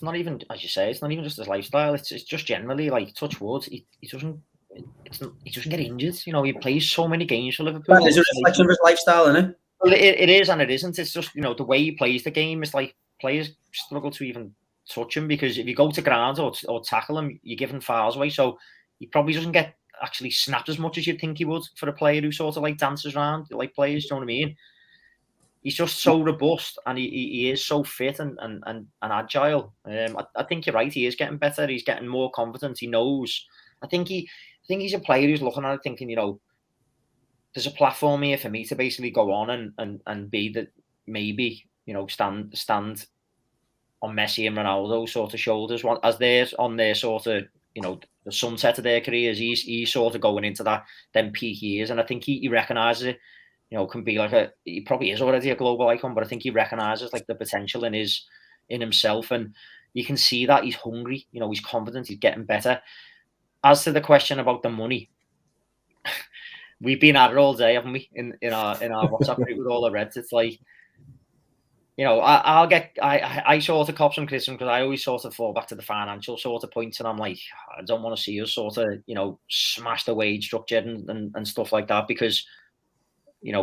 not even, as you say, it's not even just his lifestyle. It's just generally, like, touch wood, he doesn't get injured. He plays so many games for Liverpool. That is a reflection of his lifestyle, isn't it? Well, it is and it isn't. It's just the way he plays the game. It's like players struggle to even touch him, because if you go to ground or tackle him, you're giving fouls away. So he probably doesn't get actually snapped as much as you'd think he would for a player who sort of like dances around like players. Do you know what I mean? He's just so robust, and he is so fit and agile. I think you're right. He is getting better. He's getting more confident. He knows. I think he's a player who's looking at it thinking, there's a platform here for me to basically go on and be that, maybe, stand on Messi and Ronaldo sort of shoulders as they're on their sort of, the sunset of their careers. He's sort of going into them peak years, and I think he recognises it. Can be like he probably is already a global icon, but I think he recognises like the potential in himself, and you can see that he's hungry. He's confident. He's getting better. As to the question about the money, we've been at it all day, haven't we? In our WhatsApp group with all the Reds, it's like, I sort of cop some criticism because I always sort of fall back to the financial sort of points, and I'm like, I don't want to see us sort of smash the wage structure and stuff like that, because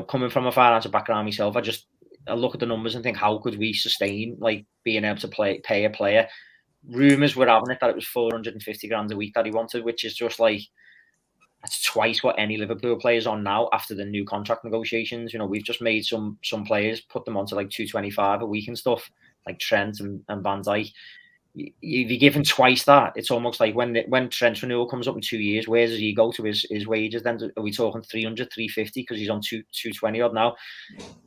coming from a financial background myself, I look at the numbers and think, how could we sustain like being able to pay a player? Rumours were having it that it was 450 grand a week that he wanted, which is just like, that's twice what any Liverpool player's on now after the new contract negotiations. We've just made some players, put them onto like 225 a week and stuff, like Trent and Van Dijk. You're given twice that. It's almost like when Trent's renewal comes up in 2 years, where does he go to his wages then? Are we talking 300, 350 because he's on 220 odd now?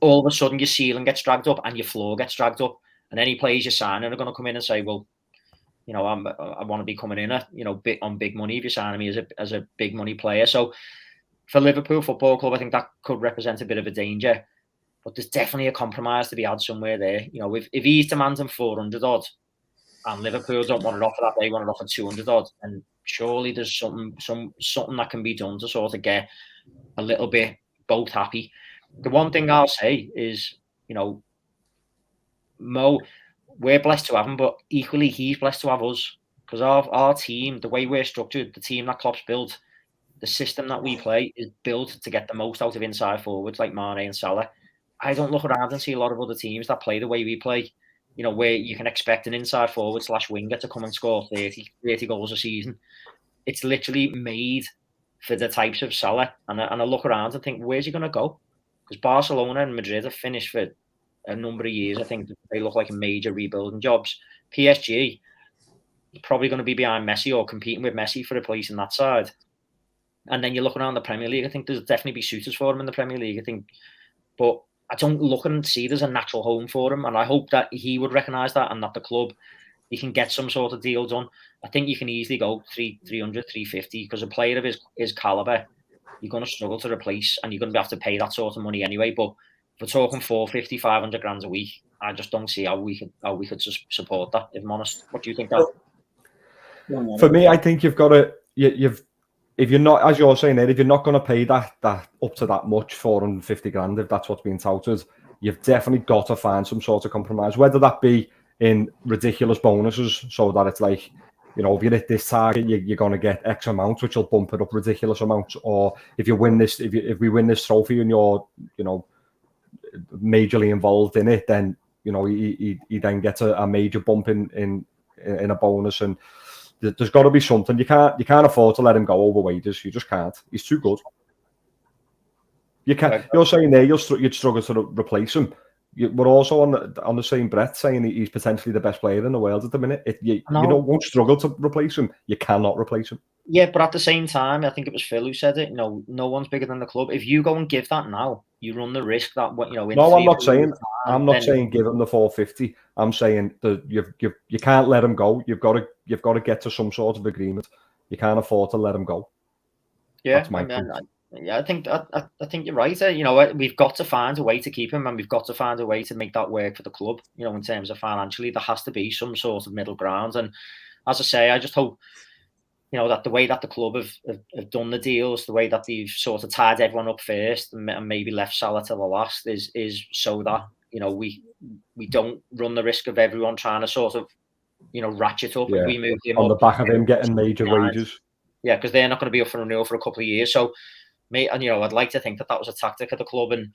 All of a sudden your ceiling gets dragged up and your floor gets dragged up, and any players you're signing are going to come in and say, well, I want to be coming in at on big money if you're signing me as a big money player. So for Liverpool Football Club, I think that could represent a bit of a danger, but there's definitely a compromise to be had somewhere there. If he's demanding 400 odd, and Liverpool don't want to offer that, they want to offer 200 odd, and surely there's something that can be done to sort of get a little bit both happy. The one thing I'll say is, Mo, we're blessed to have him, but equally he's blessed to have us, because our team, the way we're structured, the team that Klopp's built, the system that we play is built to get the most out of inside forwards like Mane and Salah. I don't look around and see a lot of other teams that play the way we play. Where you can expect an inside forward / winger to come and score 30 goals a season. It's literally made for the types of Salah. And I look around and think, where's he going to go? Because Barcelona and Madrid have finished for a number of years. I think they look like major rebuilding jobs. PSG is probably going to be behind Messi or competing with Messi for a place in that side. And then you look around the Premier League, I think there's definitely be suitors for him in the Premier League, I think. But I don't look and see there's a natural home for him, and I hope that he would recognise that, and that the club, he can get some sort of deal done. I think you can easily go 300, 350, because a player of his calibre, you're going to struggle to replace, and you're going to have to pay that sort of money anyway. But if we're talking 450, 500 grand a week, I just don't see how we could support that, if I'm honest. What do you think, Dad? For me, I think you've got to, if you're not, as you're saying there, if you're not going to pay that up to that much, 450 grand, if that's what's being touted, you've definitely got to find some sort of compromise, whether that be in ridiculous bonuses, so that it's like, if you hit this target, you're going to get X amount, which will bump it up ridiculous amounts. Or if you win this, if we win this trophy and you're, majorly involved in it, then he then gets a major bump in a bonus. And there's got to be something. You can't afford to let him go over wages. You just can't. He's too good. You can't. You're saying there you'd struggle to replace him. We're also on the same breath saying he's potentially the best player in the world at the minute. You won't struggle to replace him. You cannot replace him. Yeah, but at the same time, I think it was Phil who said it. No one's bigger than the club. If you go and give that now, you run the risk that No, I'm not saying. I'm not saying give him the 450. I'm saying that you can't let him go. You've got to get to some sort of agreement. You can't afford to let him go. Yeah, that's my point. I think you're right. We've got to find a way to keep him, and we've got to find a way to make that work for the club. In terms of financially, there has to be some sort of middle ground. And as I say, I just hope, that the way that the club have done the deals, the way that they've sort of tied everyone up first and maybe left Salah to the last is so that we we don't run the risk of everyone trying to sort of, ratchet up. Yeah. We move him on up, the back of him getting major wages. Yeah, because they're not going to be up for renewal for a couple of years. So, I'd like to think that was a tactic of the club, and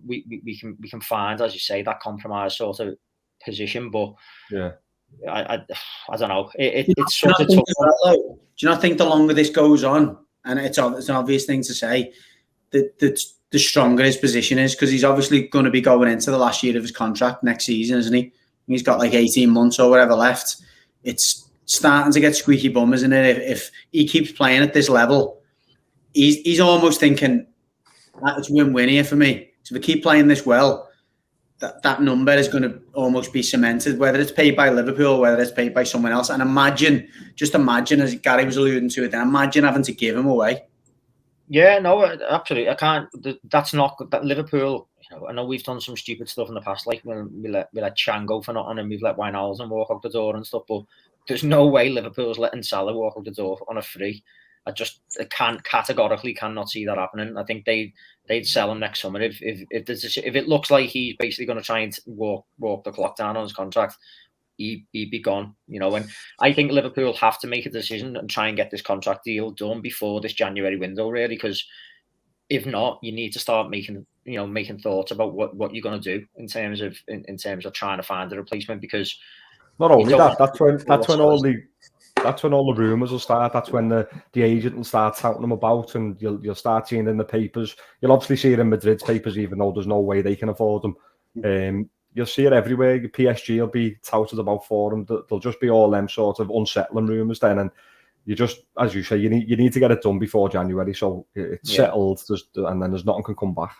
we can find, as you say, that compromise sort of position. But yeah, I don't know. It's sort of tough. Do you not think the longer this goes on, and it's an obvious thing to say, that the stronger his position is, because he's obviously going to be going into the last year of his contract next season, isn't he? He's got like 18 months or whatever left. It's starting to get squeaky bum, isn't it? If he keeps playing at this level, he's almost thinking that it's win-win here for me. So if we keep playing this well, that number is going to almost be cemented, whether it's paid by Liverpool, whether it's paid by someone else. And just imagine, as Gary was alluding to it, then imagine having to give him away. Yeah, no, absolutely. I can't. That's not that Liverpool. I know we've done some stupid stuff in the past, like when we let Chan go for nothing, and we've let Wijnaldum walk out the door and stuff. But there's no way Liverpool's letting Salah walk out the door on a free. I categorically cannot see that happening. I think they'd sell him next summer if it looks like he's basically going to try and walk the clock down on his contract. He'd be gone, And I think Liverpool have to make a decision and try and get this contract deal done before this January window, really, because if not, you need to start making thoughts about what you're going to do in terms of trying to find a replacement. Because not only that, that's when all the rumours will start. That's when the agent will start touting them about, and you'll start seeing in the papers. You'll obviously see it in Madrid's papers, even though there's no way they can afford them. You'll see it everywhere. PSG will be touted about for them. They'll just be all them sort of unsettling rumours then, and you just, as you say, you need to get it done before January, so it's settled, and then there's nothing can come back.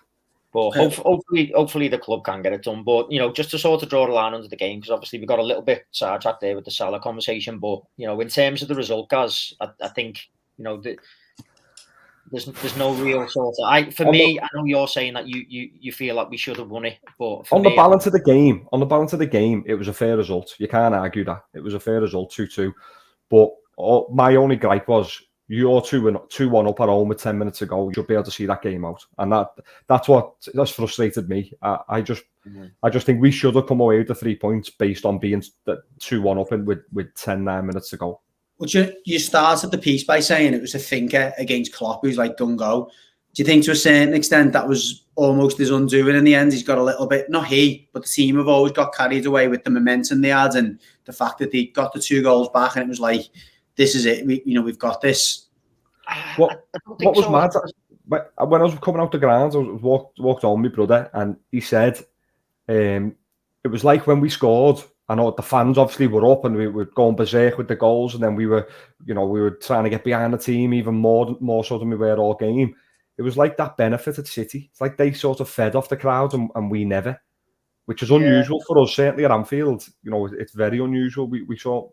But hopefully the club can get it done. But just to sort of draw a line under the game, because obviously we got a little bit sidetracked there with the Salah conversation. But in terms of the result, guys, I think there's no real sort of. For me, I know you're saying that you feel like we should have won it, but on the balance of the game, it was a fair result. You can't argue that it was a fair result, 2-2. But my only gripe was, you're 2-1 up at home with 10 minutes to go. You should be able to see that game out, and that's frustrated me. I just think we should have come away with the 3 points based on being 2-1 up with 9 minutes to go. Well, you started the piece by saying it was a thinker against Klopp, who's like done go. Do you think to a certain extent that was almost his undoing in the end? He's got a little bit, not he, but the team have always got carried away with the momentum they had, and the fact that they got the 2 goals back, and it was like, this is it. We've got this. What was mad? When I was coming out the ground, I walked on my brother, and he said, it was like when we scored. I know the fans obviously were up, and we were going berserk with the goals, and then we were trying to get behind the team even more so than we were all game. It was like that benefited City. It's like they sort of fed off the crowd, and we never, which is unusual for us, certainly at Anfield. It's very unusual. We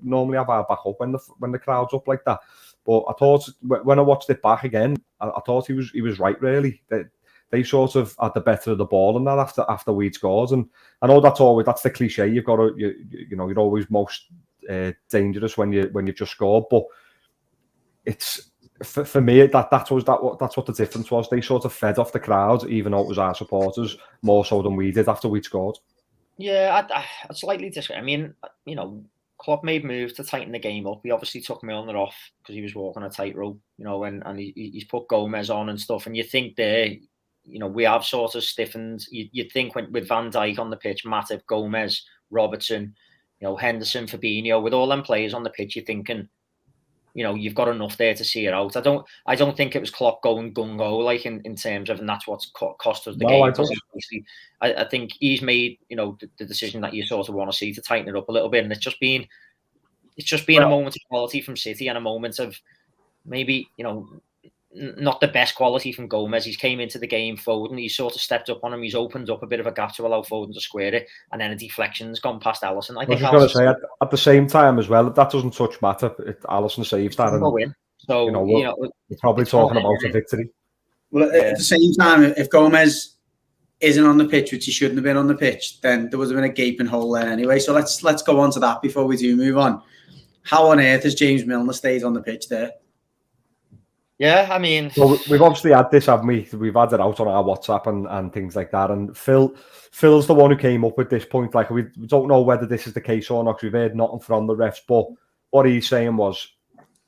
normally have our back up when the crowd's up like that. But I thought, when I watched it back again, I thought he was right, really. They sort of had the better of the ball and that after we'd scored. And I know that's the cliche. You've got to, you're always most dangerous when you've just scored. But it's, for me, that's what the difference was. They sort of fed off the crowd, even though it was our supporters, more so than we did after we'd scored. Yeah, I slightly disagree. I mean, Klopp made moves to tighten the game up. He obviously took Milner off because he was walking a tightrope, and he's put Gomez on and stuff. And you think there, we have sort of stiffened. You'd think with Van Dijk on the pitch, Matip, Gomez, Robertson, Henderson, Fabinho, with all them players on the pitch, you're thinking, you've got enough there to see it out. I don't think it was Klopp going gung-ho, like in terms of, and that's what's cost us the game. I think he's made, the decision that you sort of want to see to tighten it up a little bit. And it's just been a moment of quality from City, and a moment of maybe, not the best quality from Gomez. He's came into the game, Foden, he's sort of stepped up on him. He's opened up a bit of a gap to allow Foden to square it, and then a deflection's gone past Alisson. I was just going to say, at the same time as well, that doesn't touch Matip. Alisson saves that, and win. So we're probably talking about a victory. Well, at the same time, if Gomez isn't on the pitch, which he shouldn't have been on the pitch, then there would have been a gaping hole there anyway. So let's go on to that before we do move on. How on earth has James Milner stayed on the pitch there? Yeah, I mean, so we've obviously had this, haven't we? We've had it out on our WhatsApp and things like that. And Phil's the one who came up with this point. Like, we don't know whether this is the case or not, because we've heard nothing from the refs. But what he's saying was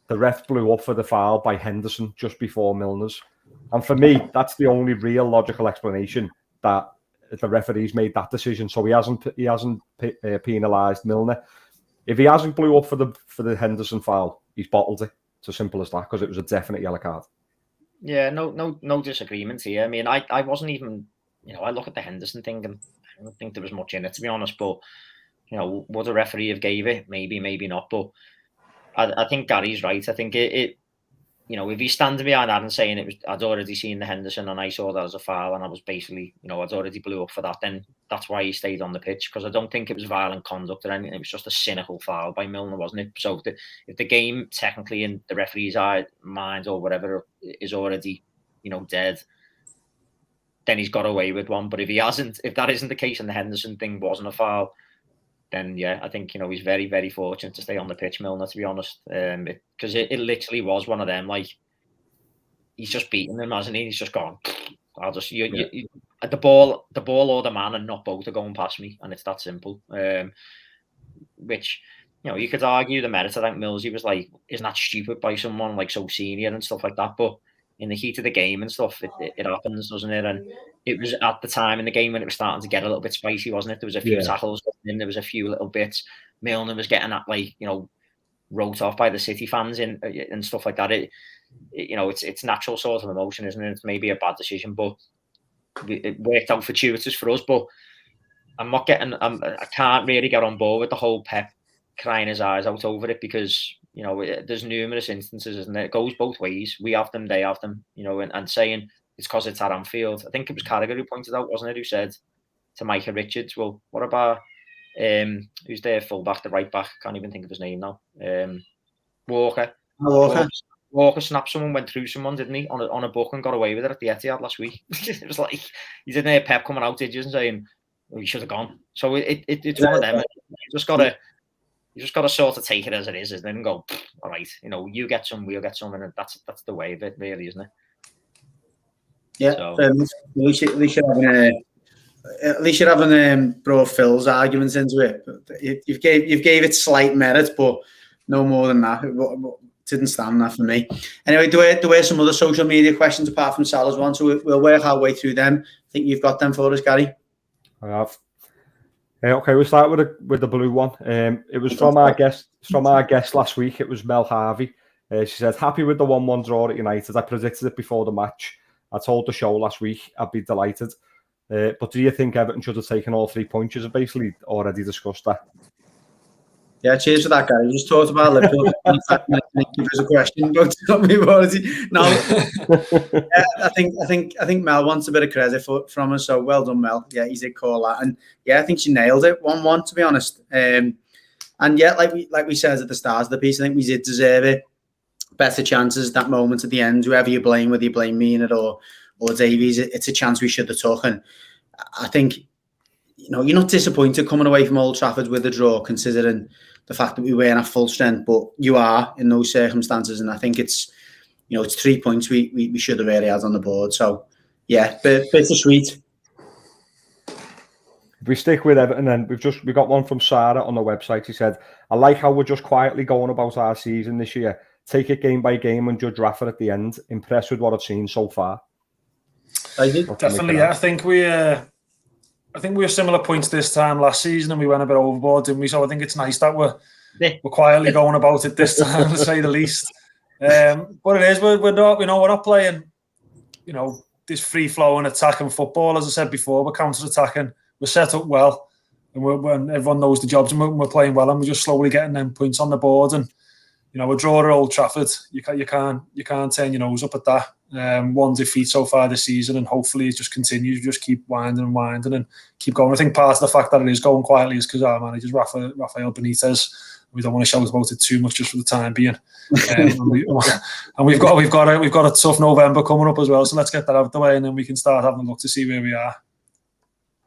the ref blew up for the foul by Henderson just before Milner's. And for me, that's the only real logical explanation that the referees made that decision. So he hasn't penalised Milner. If he hasn't blew up for the Henderson foul, he's bottled it. It's as simple as that, because it was a definite yellow card. Yeah, no disagreement here. I mean, I wasn't even, I look at the Henderson thing and I don't think there was much in it, to be honest. But, would a referee have gave it? Maybe, maybe not. But I think Gary's right. I think it if he's standing behind that and saying I'd already seen the Henderson and I saw that as a foul and I was basically, I'd already blew up for that, then that's why he stayed on the pitch, because I don't think it was violent conduct or anything. It was just a cynical foul by Milner, wasn't it? So if the game technically in the referee's mind or whatever is already, dead, then he's got away with one. But if that isn't the case and the Henderson thing wasn't a foul, then yeah, I think he's very, very fortunate to stay on the pitch, Milner, to be honest, because it literally was one of them. Like, he's just beaten him, hasn't he? He's just gone. I'll just the ball or the man, and not both are going past me, and it's that simple. Which you could argue the merit. I think Millsy was like, isn't that stupid by someone like so senior and stuff like that? But in the heat of the game and stuff, it happens, doesn't it? And it was at the time in the game when it was starting to get a little bit spicy, wasn't it? There was a few tackles, and there was a few little bits. Milner was getting that, like, wrote off by the City fans and stuff like that. It's natural sort of emotion, isn't it? It's maybe a bad decision, but it worked out fortuitous for us. But I can't really get on board with the whole Pep crying his eyes out over it, because there's numerous instances, isn't it? It goes both ways. We have them, they have them, and saying it's because it's at Anfield. I think it was Carragher who pointed out, wasn't it, who said to Micah Richards, well, what about who's their fullback, the right back? Can't even think of his name now. Walker. Walker snapped someone, went through someone, didn't he, on a book, and got away with it at the Etihad last week. It was like, you didn't hear Pep coming out, did you, and saying, well, you should have gone. So it's one of them. You just got to sort of take it as it is, and then go, all right, you get some, we'll get some, and that's the way of it, really, isn't it? Yeah, so, at least you're having brought Phil's arguments into it. You've gave it slight merit, but no more than that. It didn't stand that for me. Anyway, there were some other social media questions apart from Salah's one, so we'll work our way through them. I think you've got them for us, Gary. I have. Okay, we'll start with the blue one. It was from our guest last week. It was Mel Harvey. She said, happy with the 1-1 draw at United. I predicted it before the match. I told the show last week I'd be delighted. But do you think Everton should have taken all 3 points? You've basically already discussed that. Yeah, cheers for that, guy. You just talked about Liverpool. Give us a question about something. No, I think Mel wants a bit of credit from us. So well done, Mel. Yeah, he did call that, and yeah, I think she nailed it. 1-1, to be honest. And yeah, like we said at the start of the piece, I think we did deserve it. Better chances, that moment at the end. Whoever you blame, whether you blame me in it or Davies, it's a chance we should have took. And I think you're not disappointed coming away from Old Trafford with a draw, considering the fact that we weren't at full strength, but you are in those circumstances, and I think it's 3 points we should have really had on the board. So yeah, bittersweet. If we stick with Everton, then we got one from Sarah on the website. She said, I like how we're just quietly going about our season this year. Take it game by game and judge Rafa at the end. Impressed with what I've seen so far. Definitely, yeah. I think we were similar points this time last season, and we went a bit overboard, didn't we? So I think it's nice that we're quietly going about it this time, to say the least. But it is, we're not playing, this free flowing attacking football. As I said before, we're counter attacking. We're set up well, and when everyone knows the jobs, and we're playing well, and we're just slowly getting them points on the board. And a draw at Old Trafford, you can't turn your nose up at that. One defeat so far this season, and hopefully it just continues. Just keep winding and keep going. I think part of the fact that it is going quietly is because our manager's Rafael Benitez. We don't want to shout about it too much just for the time being. And we've got a tough November coming up as well. So let's get that out of the way, and then we can start having a look to see where we are.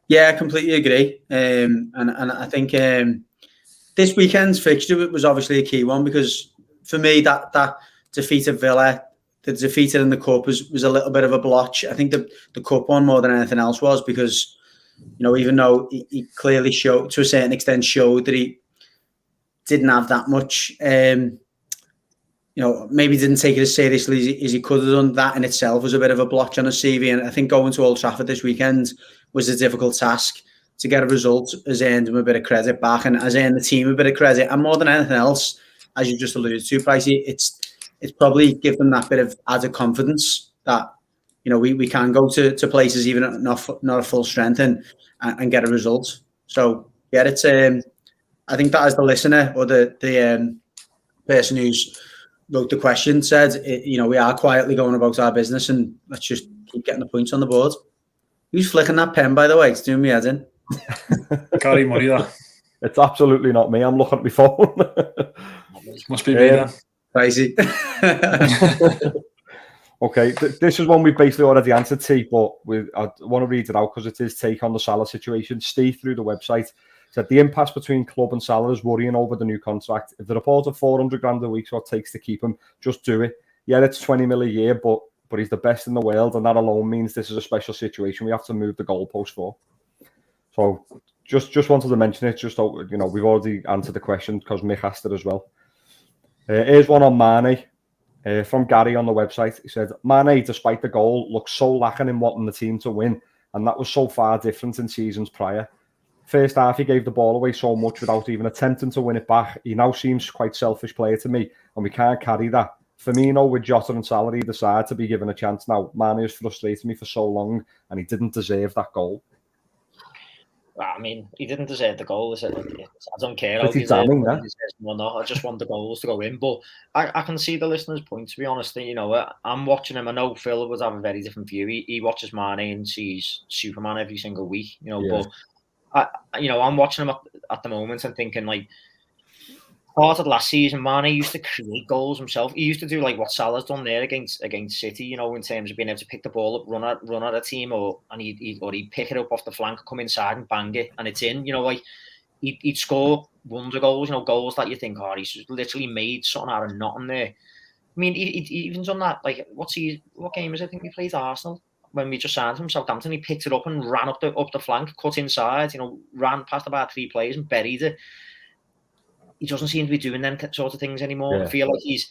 Yeah, I completely agree. And I think this weekend's fixture was obviously a key one, because for me that defeat at Villa, the defeat in the cup was a little bit of a blotch. I think the cup one more than anything else was because, even though he clearly showed, to a certain extent, showed that he didn't have that much, maybe didn't take it as seriously as he could have done. That in itself was a bit of a blotch on his CV. And I think going to Old Trafford this weekend was a difficult task. To get a result has earned him a bit of credit back and has earned the team a bit of credit. And more than anything else, as you just alluded to, Pricey, it's probably given them that bit of added confidence that, we can go to places even at not a full strength and get a result. So, yeah, it's I think that as the listener or the person who's wrote the question said, we are quietly going about our business and let's just keep getting the points on the board. Who's flicking that pen, by the way? It's doing me head in. Gary Murray, that. It's absolutely not me. I'm looking at my phone. Must be me then. Crazy. Okay, this is one we basically already answered, T, but I want to read it out because it is take on the Salah situation. Steve, through the website, said the impasse between club and Salah is worrying over the new contract. If the report of 400 grand a week is what it takes to keep him, just do it. Yeah, it's 20 mil a year, but he's the best in the world, and that alone means this is a special situation we have to move the goalpost for. So just wanted to mention it, just so, we've already answered the question because Mick asked it as well. Here's one on Mane. From Gary on the website. He said, Mane, despite the goal, looks so lacking in wanting the team to win, and that was so far different in seasons prior. First half, he gave the ball away so much without even attempting to win it back. He now seems quite selfish player to me, and we can't carry that. Firmino with Jota and Salah either side to be given a chance now. Mane has frustrated me for so long, and he didn't deserve that goal. I mean, he didn't deserve the goal. I don't care. Pretty damning, that. Or not. I just want the goals to go in. But I can see the listener's point, to be honest. I'm watching him. I know Phil would have a very different view. He watches Mane and sees Superman every single week. Yeah. But I'm watching him at the moment and thinking, like, part of last season, Mane used to create goals himself. He used to do like what Salah's done there against City, in terms of being able to pick the ball up, run at a team, and he'd pick it up off the flank, come inside and bang it, and it's in. Like he'd score wonder goals, goals that you think, he's literally made something out of nothing there. I mean, he even done that. Like, what game is it? I think we played Arsenal when we just signed from Southampton. He picked it up and ran up the flank, cut inside, ran past about 3 players and buried it. He doesn't seem to be doing them sort of things anymore. Yeah. I feel like he's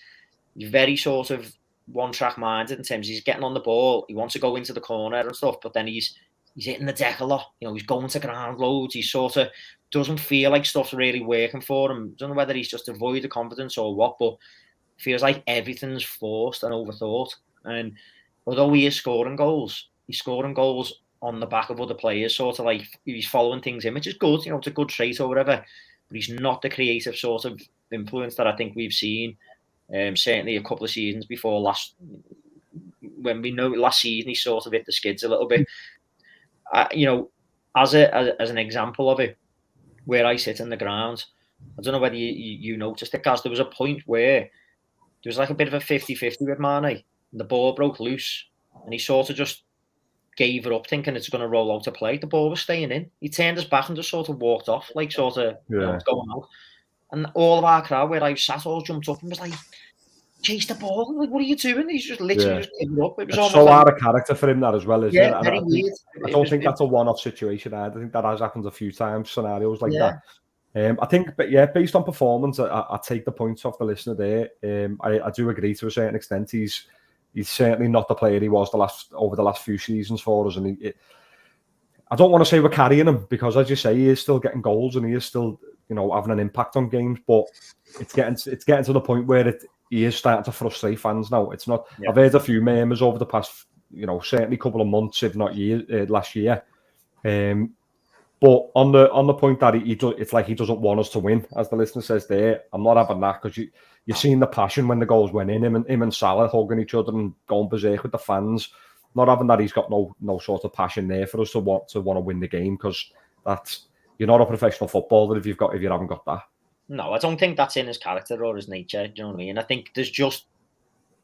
very sort of one-track minded in terms of he's getting on the ball. He wants to go into the corner and stuff, but then he's hitting the deck a lot. He's going to ground loads. He sort of doesn't feel like stuff's really working for him. Don't know whether he's just devoid of confidence or what, but it feels like everything's forced and overthought. And although he is scoring goals, he's scoring goals on the back of other players, sort of like he's following things in, which is good. It's a good trait or whatever. But he's not the creative sort of influence that I think we've seen. Certainly a couple of seasons before last season, he sort of hit the skids a little bit. As an example of it, where I sit in the ground, I don't know whether you noticed it, Gaz. There was a point where there was like a bit of a 50-50 with Mane, and the ball broke loose, and he sort of just gave it up thinking it's going to roll out to play. The ball was staying in. He turned his back and just sort of walked off, like sort of going out. And all of our crowd where I sat all jumped up and was like, chase the ball. Like, what are you doing? He's just literally just giving it up. It was almost so out of character for him, that as well, isn't it? Very weird. I don't think that's a one-off situation. I think that has happened a few times, scenarios like that. I think, but based on performance, I take the points off the listener there. I do agree to a certain extent. He's certainly not the player he was over the last few seasons for us. And I don't want to say we're carrying him because, as you say, he is still getting goals and he is still, having an impact on games. But it's getting to the point where he is starting to frustrate fans now. It's not. Yeah. I've heard a few murmurs over the past, certainly couple of months, if not last year. But on the point that it's like he doesn't want us to win, as the listener says there. I'm not having that because you've seen the passion when the goals went in. Him and Salah hugging each other and going berserk with the fans. Not having that, he's got no sort of passion there for us to want to win the game, because you're not a professional footballer if you haven't got that. No, I don't think that's in his character or his nature. Do you know what I mean? I think there's just,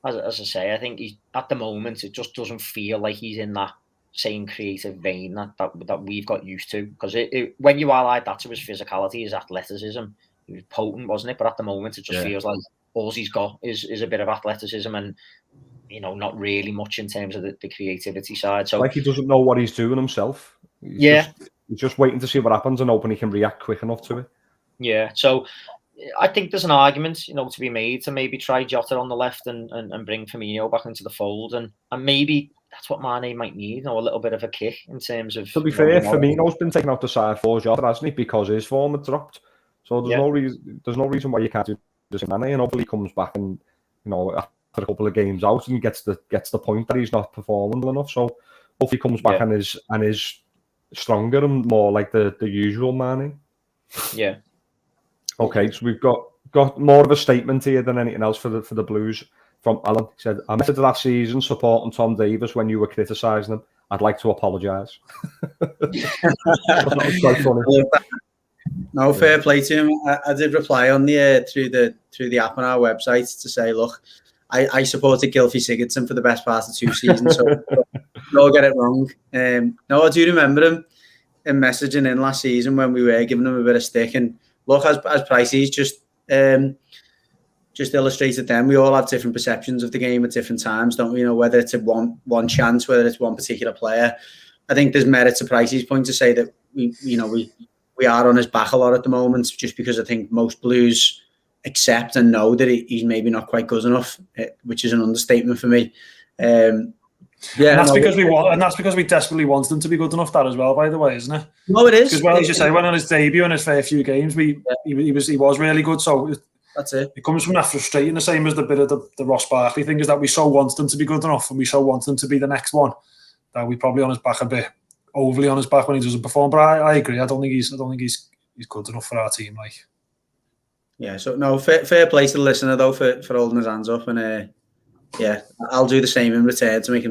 as I say, I think he's at the moment it just doesn't feel like he's in that same creative vein that we've got used to. Because when you allied that to his physicality, his athleticism, he was potent, wasn't it? But at the moment, it just feels like all he's got is a bit of athleticism, and not really much in terms of the creativity side. So like he doesn't know what he's doing himself. He's just waiting to see what happens and hoping he can react quick enough to it. Yeah, so I think there's an argument, to be made to maybe try Jota on the left and bring Firmino back into the fold, and maybe that's what Mane might need, a little bit of a kick in terms of. To be fair, Firmino's been taken out the side for Jota, hasn't he? Because his form had dropped. So there's no reason why you can't do this Mane, and hopefully he comes back and after a couple of games out and gets the point that he's not performing well enough. So hopefully he comes back and is stronger and more like the usual Mane. Yeah. Okay, so we've got more of a statement here than anything else for the Blues from Alan. He said, "I missed last season supporting Tom Davies when you were criticising him. I'd like to apologise." That was quite funny. No, fair play to him. I did reply on the through the app on our website to say, look, I supported Gylfi Sigurdsson for the best part of 2 seasons, so don't get it wrong. No, I do remember him messaging in last season when we were giving him a bit of stick. And look, as Pricey's just illustrated then, we all have different perceptions of the game at different times, don't we? Whether it's one chance, whether it's one particular player. I think there's merit to Pricey's point to say that we are on his back a lot at the moment, just because I think most Blues accept and know that he's maybe not quite good enough, which is an understatement for me. And that's because we desperately want him to be good enough. That as well, by the way, isn't it? No, it is. Because as you say, when on his debut in his fair few games, he was really good. So that's it. It comes from that frustrating, the same as the bit of the Ross Barkley thing, is that we so want him to be good enough and we so want him to be the next one that we probably on his back a bit, overly on his back when he doesn't perform. But I agree. I don't think he's good enough for our team. Like, yeah. So no, fair play to the listener though for holding his hands up, and I'll do the same in return to make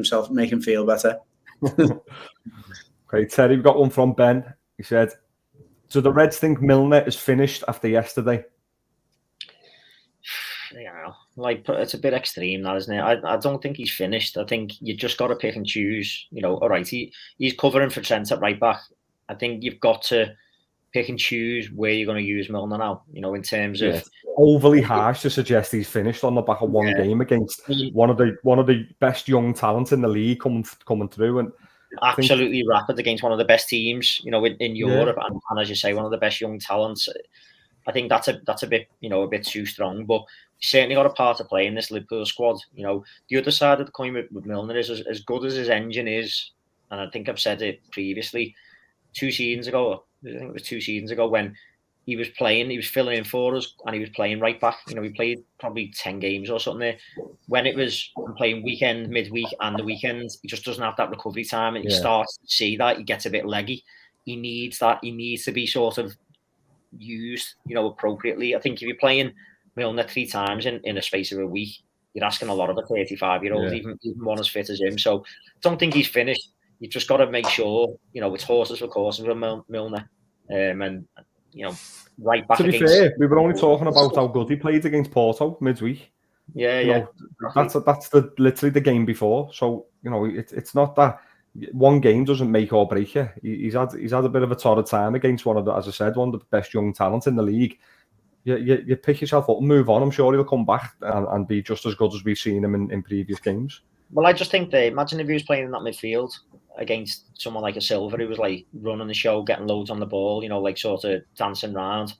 him feel better. Okay, Terry, we've got one from Ben. He said, "Do the Reds think Milner is finished after yesterday?" It's a bit extreme, that, isn't it? I don't think he's finished. I think you just got to pick and choose. All right, he's covering for Trent at right back. I think you've got to pick and choose where you're going to use Milner now. In terms of overly harsh to suggest he's finished on the back of one game against one of the best young talents in the league coming through, and absolutely rapid against one of the best teams, in Europe, and as you say, one of the best young talents. I think that's a bit, a bit too strong, but he's certainly got a part to play in this Liverpool squad. The other side of the coin with Milner is as good as his engine is, and I think I've said it previously, 2 seasons ago, I think it was 2 seasons ago, when he was filling in for us, and he was playing right back. We played probably 10 games or something there. When it was playing weekend, midweek, and the weekends, he just doesn't have that recovery time, and he starts to see that he gets a bit leggy. He needs that. He needs to be sort of used, appropriately. I think if you're playing Milner 3 times in a space of a week, you're asking a lot of a 35-year-old, even one as fit as him. So I don't think he's finished. You've just got to make sure, it's horses for courses with Milner. And right back. To be fair, we were only talking about how good he played against Porto midweek. That's literally the game before. So it's not that one game doesn't make or break you. He's had a bit of a torrid time against one of the best young talents in the league. You pick yourself up and move on. I'm sure he'll come back and be just as good as we've seen him in previous games. Well, I just think imagine if he was playing in that midfield against someone like a Silva who was like running the show, getting loads on the ball, sort of dancing around.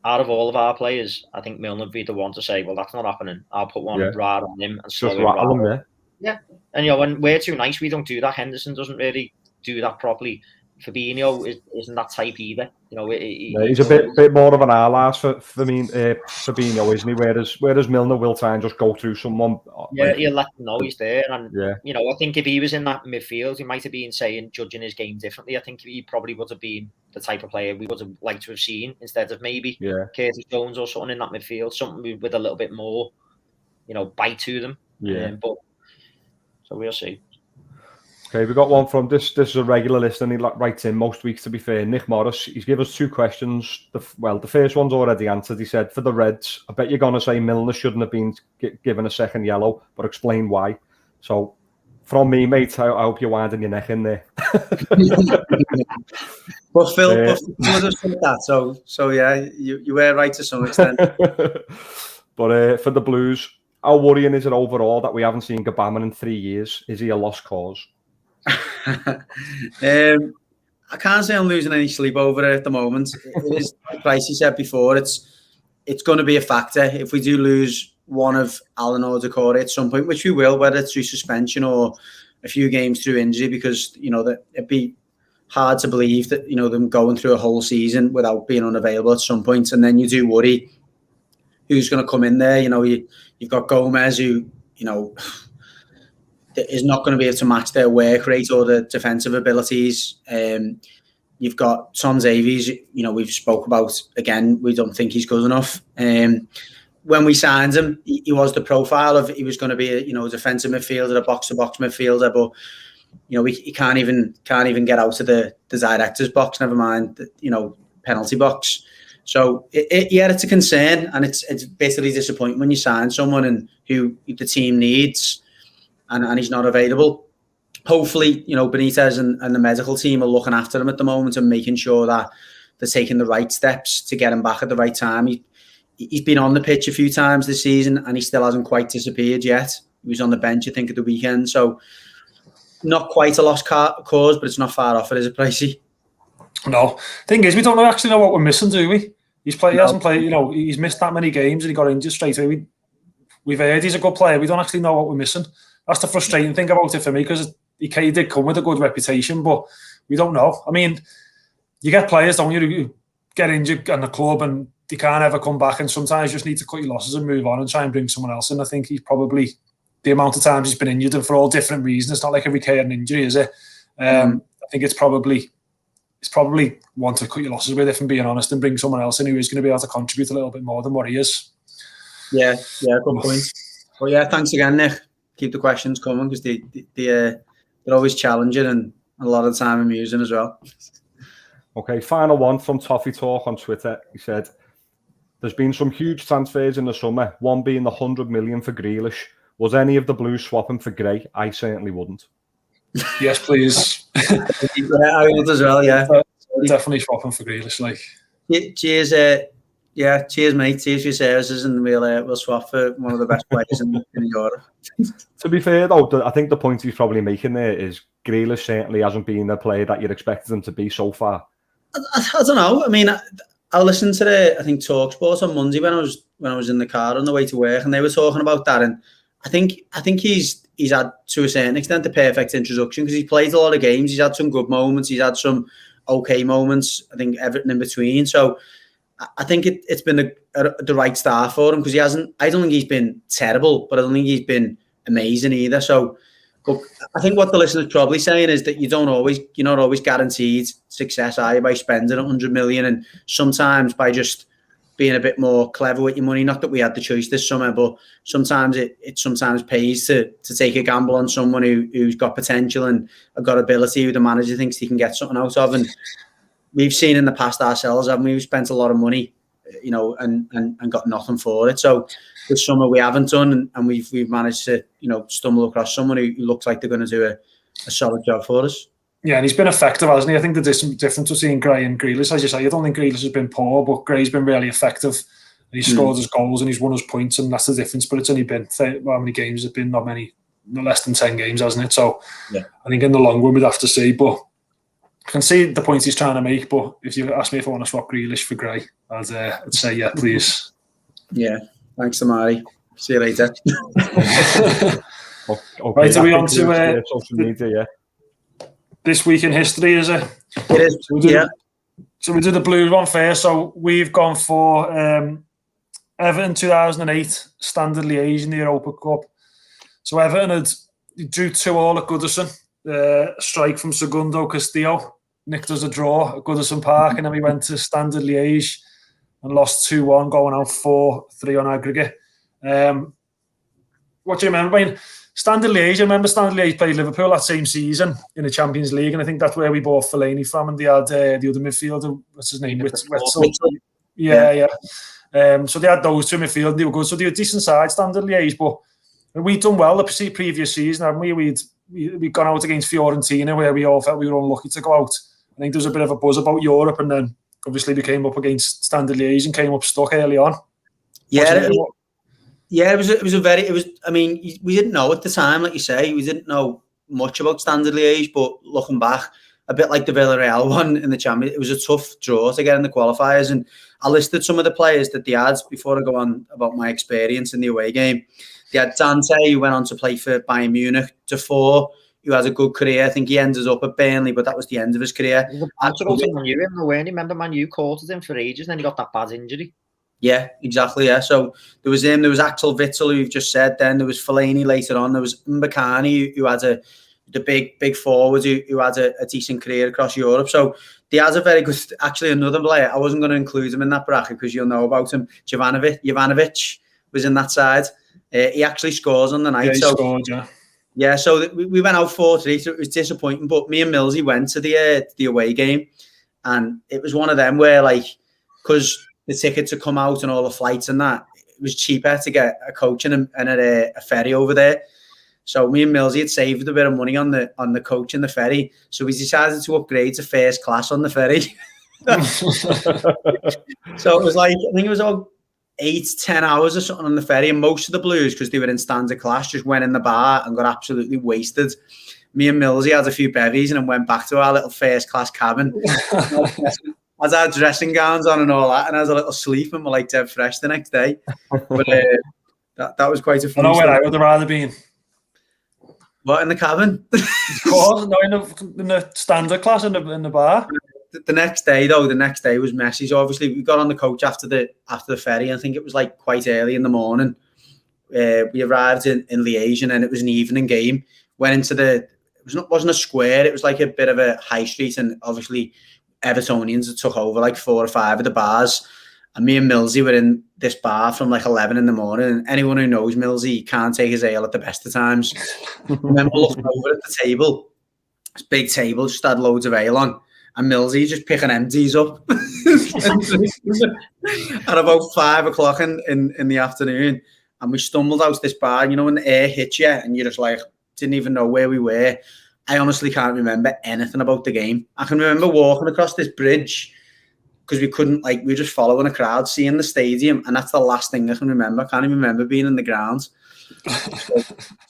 Out of all of our players, I think Milner would be the one to say, well, that's not happening. I'll put one right on him and slow him down. Yeah. And, when we're too nice, we don't do that. Henderson doesn't really do that properly. Fabinho isn't that type either. He's a bit more of an ass for Fabinho, isn't he? Whereas Milner will try and just go through someone. Yeah, he'll let them know he's there. And, I think if he was in that midfield, he might have been judging his game differently. I think he probably would have been the type of player we would have liked to have seen instead of maybe Curtis Jones or something in that midfield, something with a little bit more, bite to them. So we'll see. Okay, we got one from this. This is a regular listener. He writes in most weeks. To be fair, Nick Morris. He's given us 2 questions. The first one's already answered. He said, "For the Reds, I bet you're going to say Milner shouldn't have been given a second yellow, but explain why." So, from me, mate, I hope you're winding your neck in there. But Phil would have said that. So yeah, you were right to some extent. But for the Blues, how worrying is it overall that we haven't seen Gbamin in 3 years? Is he a lost cause? I can't say I'm losing any sleep over it at the moment. It is, like Pricey said before, it's going to be a factor. If we do lose one of Allen or Doucouré at some point, which we will, whether it's through suspension or a few games through injury, because, you know, that it'd be hard to believe that, you know, them going through a whole season without being unavailable at some point. And then you do worry who's going to come in there. You know, you've got Gomez, who, you know, is not going to be able to match their work rate or the defensive abilities. You've got Tom Davies, you know, we've spoke about, again, we don't think he's good enough. When we signed him, he was the profile of, he was going to be a, you know, a defensive midfielder, a box-to-box midfielder, but, you know, he can't even get out of the director's box, never mind, you know, penalty box. So, it's a concern, and it's basically disappointing when you sign someone and who the team needs, and he's not available. Hopefully, you know, Benitez and the medical team are looking after him at the moment and making sure that they're taking the right steps to get him back at the right time. He's been on the pitch a few times this season, and he still hasn't quite disappeared yet. He was on the bench, I think, at the weekend. So, not quite a lost cause, but it's not far off it, is it, Pricey? No. Thing is, we don't actually know what we're missing, do we? He hasn't played, you know, he's missed that many games and he got injured straight away. We've heard he's a good player. We don't actually know what we're missing. That's the frustrating thing about it for me, because he did come with a good reputation, but we don't know. I mean, you get players, don't you, who get injured in the club and they can't ever come back, and sometimes you just need to cut your losses and move on and try and bring someone else in. I think he's probably, the amount of times he's been injured, and for all different reasons, it's not like a recurring injury, is it? I think it's probably want to cut your losses with, if I'm being honest, and bring someone else in who is going to be able to contribute a little bit more than what he is. Yeah, good point. Well, yeah, thanks again, Nick. Keep the questions coming, because they're always challenging and a lot of the time amusing as well. Okay, final one from Toffee Talk on Twitter. He said, there's been some huge transfers in the summer, one being the 100 million for Grealish. Was any of the Blues swapping for Gray? I certainly wouldn't. Yes, please. Yeah, I would as well, yeah. Definitely swapping for Grealish, like. Cheers, cheers, mate. Cheers for your services, and we'll swap for one of the best players in Europe. To be fair, though, I think the point he's probably making there is Grealish certainly hasn't been the player that you'd expected him to be so far. I don't know. I mean, I listened to I think TalkSport on Monday when I was in the car on the way to work, and they were talking about that, and I think he's had, to a certain extent, the perfect introduction, because he's played a lot of games. He's had some good moments. He's had some okay moments. I think everything in between. So I think it's been the right start for him, because he hasn't. I don't think he's been terrible, but I don't think he's been amazing either. So, but I think what the listener's probably saying is that you're not always guaranteed success, are you, by spending 100 million, and sometimes by just being a bit more clever with your money. Not that we had the choice this summer, but sometimes it sometimes pays to take a gamble on someone who's got potential and got ability, who the manager thinks he can get something out of. And we've seen in the past ourselves, haven't we? We've spent a lot of money, you know, and got nothing for it. So this summer we haven't done, and we've managed to, you know, stumble across someone who looks like they're going to do a solid job for us. Yeah, and he's been effective, hasn't he? I think the difference between Gray and Grealish, as you say, I don't think Grealish has been poor, but Gray's been really effective. And he's scored his goals and he's won his points, and that's the difference. But it's only been, how many games has it been? Not less than 10 games, hasn't it? So yeah. I think in the long run we'd have to see. But I can see the point he's trying to make. But if you ask me if I want to swap Grealish for Gray, I'd say yeah, please. Yeah, thanks, Amari. See you later. Okay, right, are we on to social media? Yeah. This week in history, is it? It is. So we did the Blues one first. So we've gone for Everton 2008 Standard Liège in the Europa Cup. So Everton drew 2-2 at Goodison. Strike from Segundo Castillo. Nicked us a draw at Goodison Park, and then we went to Standard Liège and lost 2-1, going out 4-3 on aggregate. What do you remember? I mean, Standard Liège, I remember Standard Liège played Liverpool that same season in the Champions League, and I think that's where we bought Fellaini from, and they had the other midfielder, what's his name? Wetzel. Yeah. So they had those two midfield, and they were good. So they were a decent side, Standard Liège, but we'd done well the previous season, haven't we? We'd gone out against Fiorentina, where we all felt we were unlucky to go out. I think there was a bit of a buzz about Europe, and then obviously we came up against Standard Liège and came up stuck early on. Yeah, Yeah, it was. I mean, we didn't know at the time, like you say, we didn't know much about Standard Liège, but looking back, a bit like the Villarreal one in the Champions, it was a tough draw to get in the qualifiers. And I listed some of the players that they had before I go on about my experience in the away game. They had Dante, who went on to play for Bayern Munich, Defoe, who has a good career. I think he ended up at Burnley, but that was the end of his career. Remember Man U courted him for ages, and then he got that bad injury. Yeah, exactly. Yeah, so there was him. There was Axel Witsel, who you've just said. Then there was Fellaini later on. There was Mbakani, who had the big forward who had a decent career across Europe. So they had a very good. Actually, another player. I wasn't going to include him in that bracket because you'll know about him. Jovanovic was in that side. He actually scores on the night. Yeah, he scored. Yeah. Yeah, so we went out 4-3. So it was disappointing. But me and Millsy went to the away game, and it was one of them where because the tickets had come out and all the flights and that, it was cheaper to get a coach and a ferry over there. So me and Millsy had saved a bit of money on the coach and the ferry. So we decided to upgrade to first class on the ferry. So it was I think it was all 8-10 hours or something on the ferry. And most of the Blues, because they were in standard class, just went in the bar and got absolutely wasted. Me and Millsy had a few bevies and then went back to our little first class cabin. As our dressing gowns on and all that, and I was a little sleep and we're dead fresh the next day. But that was quite a fun. I know where I would have rather been. What, in the cabin? No, in the standard class in the bar. The next day was messy. So obviously we got on the coach after the ferry. I think it was quite early in the morning. We arrived in Liège, and then it was an evening game. Went into wasn't a square. It was a bit of a high street, and obviously Evertonians had took over 4 or 5 of the bars, and me and Millsy were in this bar from 11 in the morning. And anyone who knows Millsy can't take his ale at the best of times. I remember looking over at the table, this big table, just had loads of ale on, and Millsy just picking empties up at about 5 o'clock in the afternoon. And we stumbled out this bar, when the air hits you and you're just didn't even know where we were. I honestly can't remember anything about the game. I can remember walking across this bridge because we couldn't, we were just following a crowd, seeing the stadium, and that's the last thing I can remember. I can't even remember being in the grounds.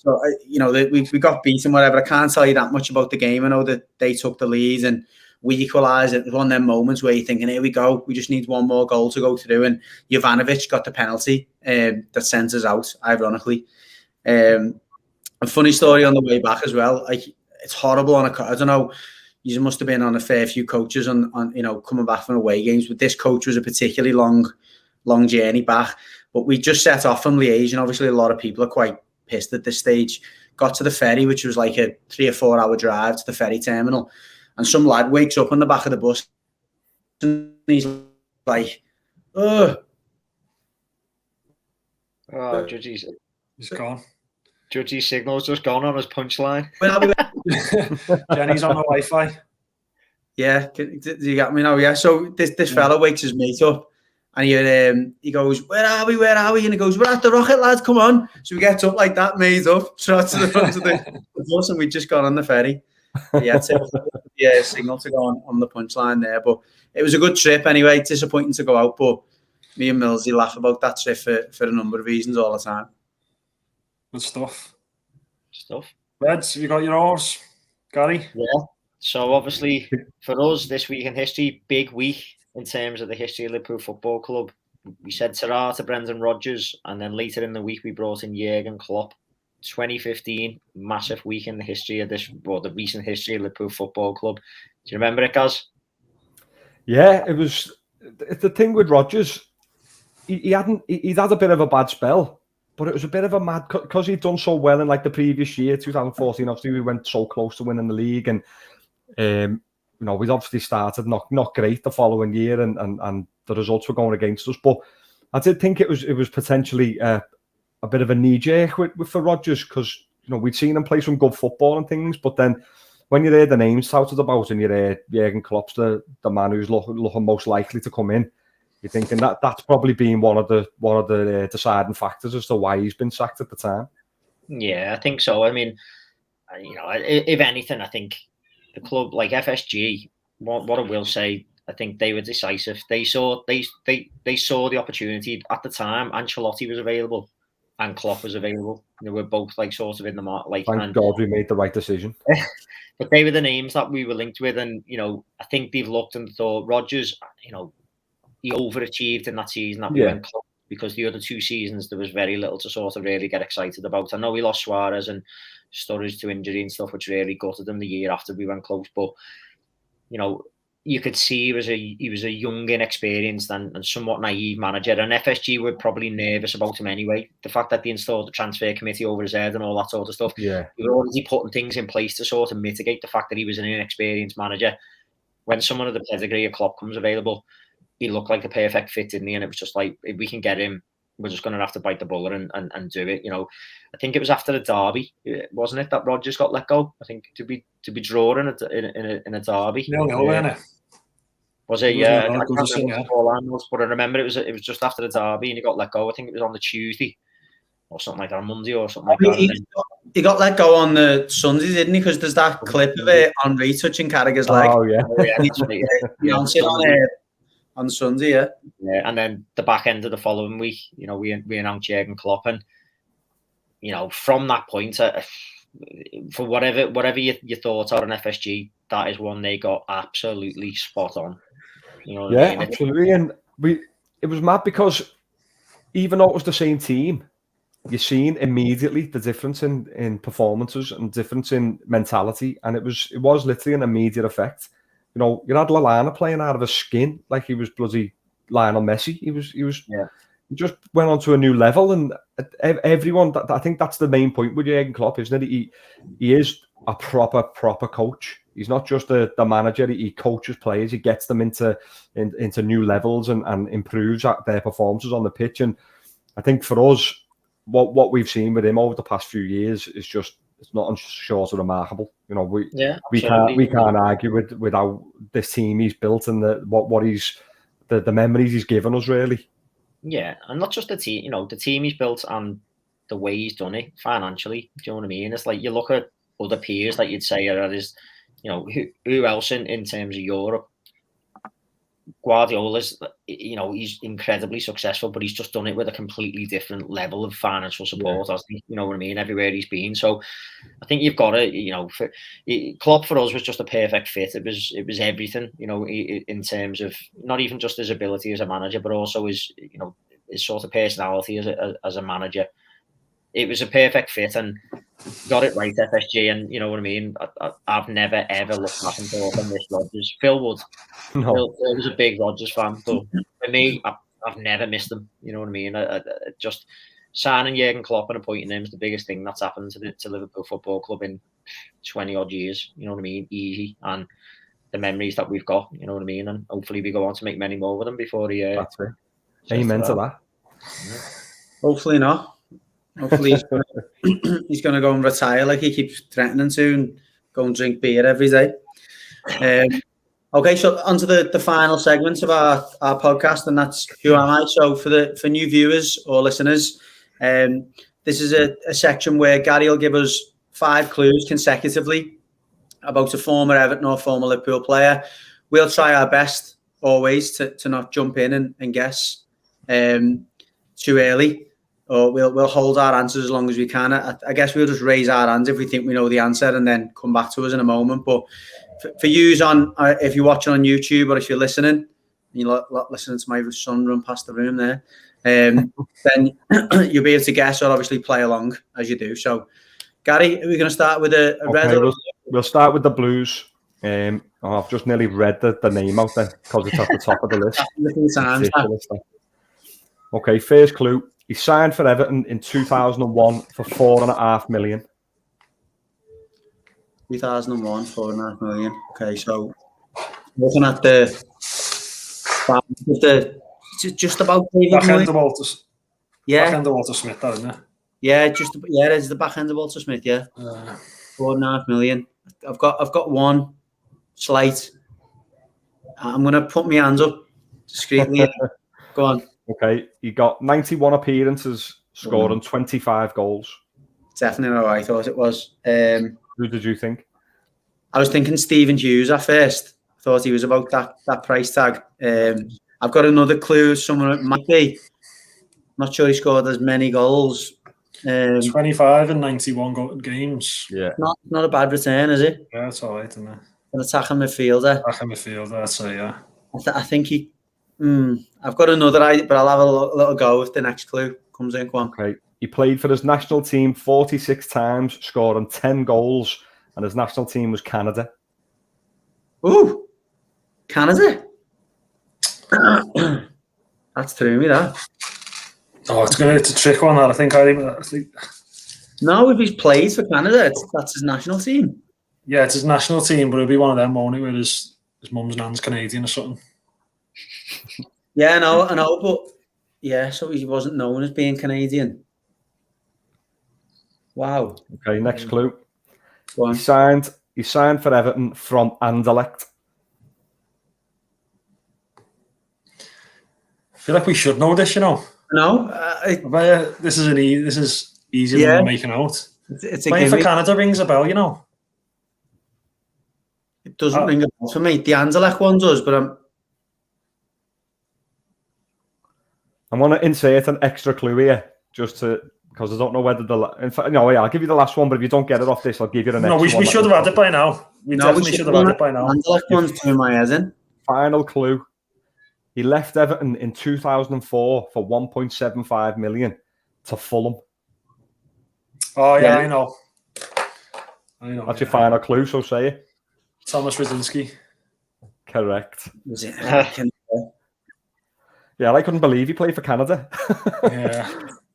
We got beaten, whatever. I can't tell you that much about the game. I know that they took the lead and we equalised. It was one of them moments where you're thinking, here we go, we just need one more goal to go through, and Jovanovic got the penalty that sent us out, ironically. A funny story on the way back as well. It's horrible I don't know, you must have been on a fair few coaches on coming back from away games, but this coach was a particularly long journey back. But we just set off from Liège, and obviously a lot of people are quite pissed at this stage. Got to the ferry, which was a 3 or 4 hour drive to the ferry terminal, and some lad wakes up on the back of the bus and he's like, oh, Judgy's gone. Judgy's signal's just gone on his punchline. Jenny's on the Wi-Fi. Yeah, do you get me now? Yeah. So this fella wakes his mate up, and he goes, "Where are we? Where are we?" And he goes, "We're at the Rocket, lads. Come on." So we get up like that, made up, trots to the front of the bus, and we just got on the ferry. Yeah, signal to go on the punchline there, but it was a good trip anyway. Disappointing to go out, but me and Millsy laugh about that trip for a number of reasons all the time. Good stuff. Reds, have you got yours, Gary? Yeah. So obviously for us this week in history, big week in terms of the history of Liverpool Football Club. We said ta-ra to Brendan Rodgers, and then later in the week we brought in Jurgen Klopp. 2015, massive week in the history of the recent history of Liverpool Football Club. Do you remember it, Gaz? Yeah, it was the thing with Rodgers. He'd had a bit of a bad spell. But it was a bit of a mad, because he'd done so well in the previous year, 2014. Obviously, we went so close to winning the league, and we'd obviously started not great the following year, and the results were going against us. But I did think it was potentially a bit of a knee jerk for Rodgers, because we'd seen him play some good football and things. But then when you hear the names touted about, and you hear Jurgen Klopp's the man who's looking most likely to come in, you're thinking that's probably been one of the deciding factors as to why he's been sacked at the time. Yeah, I think so. I mean, if anything, I think the club like FSG, what I will say, I think they were decisive. They saw the opportunity at the time. Ancelotti was available, and Klopp was available. They were both like sort of in the market. Like, Thank God we made the right decision. But they were the names that we were linked with, and I think they've looked and thought Rodgers, he overachieved in that season that we went Klopp, because the other 2 seasons there was very little to sort of really get excited about. I know we lost Suarez and Sturridge to injury and stuff, which really gutted them the year after we went close. But you could see he was a young, inexperienced and somewhat naive manager, and FSG were probably nervous about him anyway. The fact that they installed the transfer committee over his head and all that sort of stuff, they were already putting things in place to sort of mitigate the fact that he was an inexperienced manager. When someone of the pedigree of Klopp comes available, he looked like the perfect fit, didn't he? And it was just like, if we can get him, we're just going to have to bite the bullet and do it. I think it was after the derby, wasn't it, that Rodgers got let go? I think to be drawing in a derby. No, was it? Yeah, I can't remember what was, but I remember it was just after the derby and he got let go. I think it was on the Tuesday or something like that, on Monday or something like that. He got let go on the Sunday, didn't he? Because there's that clip of it Henry touching Carragher's leg. Oh yeah, on Sunday, yeah. Yeah, and then the back end of the following week, we announced Jurgen Klopp, and from that point, for whatever your thoughts are on FSG, that is one they got absolutely spot on. Absolutely. And it was mad because even though it was the same team, you seen immediately the difference in performances and difference in mentality, and it was literally an immediate effect. You had Lallana playing out of his skin like he was bloody Lionel Messi. He just went on to a new level, and everyone. I think that's the main point with Jurgen Klopp, isn't it? He is a proper coach. He's not just the manager. He coaches players. He gets them into new levels and improves their performances on the pitch. And I think for us, what we've seen with him over the past few years is just, it's not short of remarkable. We can't argue with how this team he's built and what he's the memories he's given us, really. Yeah, and not just the team. The team he's built and the way he's done it financially. Do you know what I mean? It's like you look at other peers that you'd say are his. Who else in terms of Europe? Guardiola's, he's incredibly successful, but he's just done it with a completely different level of financial support, hasn't he? You know what I mean? Everywhere he's been. So I think you've got to, Klopp for us was just a perfect fit. It was everything, in terms of not even just his ability as a manager, but also his sort of personality as a manager. It was a perfect fit and got it right, FSG, and you know what I mean? I've never, ever looked at him to miss Rodgers. Phil would. No. Phil was a big Rodgers fan, but for me, I've never missed him. You know what I mean? Just signing Jurgen Klopp and appointing him is the biggest thing that's happened to Liverpool Football Club in 20-odd years. You know what I mean? Easy. And the memories that we've got, you know what I mean? And hopefully we go on to make many more with him before he... That's it. Amen to that. Yeah. Hopefully not. Hopefully he's going to go and retire like he keeps threatening to and go and drink beer every day. Okay, so on to the final segment of our podcast, and that's Who Am I? So for new viewers or listeners, this is a section where Gary will give us 5 clues consecutively about a former Everton or former Liverpool player. We'll try our best always to not jump in and guess too early. Or we'll hold our answers as long as we can. I guess we'll just raise our hands if we think we know the answer and then come back to us in a moment. But for you, if you're watching on YouTube or if you're listening, you're listening to my son run past the room there, then you'll be able to guess or obviously play along as you do. So, Gary, are we going to start with a red? We'll start with the Blues. I've just nearly read the name out there because it's at the top of the list. Okay, first clue. He signed for Everton in 2001 for $4.5 million. 2001, $4.5 million. Okay, so looking at just about back end of Walter. Yeah, back end of Walter Smith, isn't it? Yeah, it's the back end of Walter Smith. Yeah, $4.5 million. I've got one slight. I'm gonna put my hands up discreetly. Go on. Okay, he got 91 appearances, scored on 25 goals. Definitely not what I thought it was. Who did you think? I was thinking Stephen Hughes at first. I thought he was about that price tag. I've got another clue. Someone it might be. I'm not sure he scored as many goals, 25 and 91 games. Yeah. Not a bad return, is it? Yeah, that's all right, isn't it? An attacking midfielder. Back in the field, I'd say, yeah. I think he. I've got another idea, but I'll have a little go if the next clue comes in. Go on. Okay. He played for his national team 46 times, scoring 10 goals, and his national team was Canada. Ooh, Canada. That's through me, that. Oh, it's a trick one, that. I think. No, if he's played for Canada, that's his national team. Yeah, it's his national team, but it'll be one of them, won't it, where his mum's nan's Canadian or something. Yeah, I know, but yeah, so he wasn't known as being Canadian. Wow. Okay, next clue. Go on. He signed for Everton from Anderlecht. I feel like we should know this, you know. No, This is easier than we're making out. it's a Playing for gimmick. Canada rings a bell, you know. It doesn't ring a bell for me. The Anderlecht one does, but I'm going to insert an extra clue here, just because I don't know whether in fact, no, yeah, I'll give you the last one, but if you don't get it off this, I'll give you the next one. No, we should have had it by now. We definitely should have had it by now. Anderlecht one's doing my head in. Final clue. He left Everton in 2004 for 1.75 million to Fulham. Oh, yeah, I know. That's your final clue, so say it. Thomas Radzinski. Correct. Was it? Yeah, I couldn't believe he played for Canada. Yeah.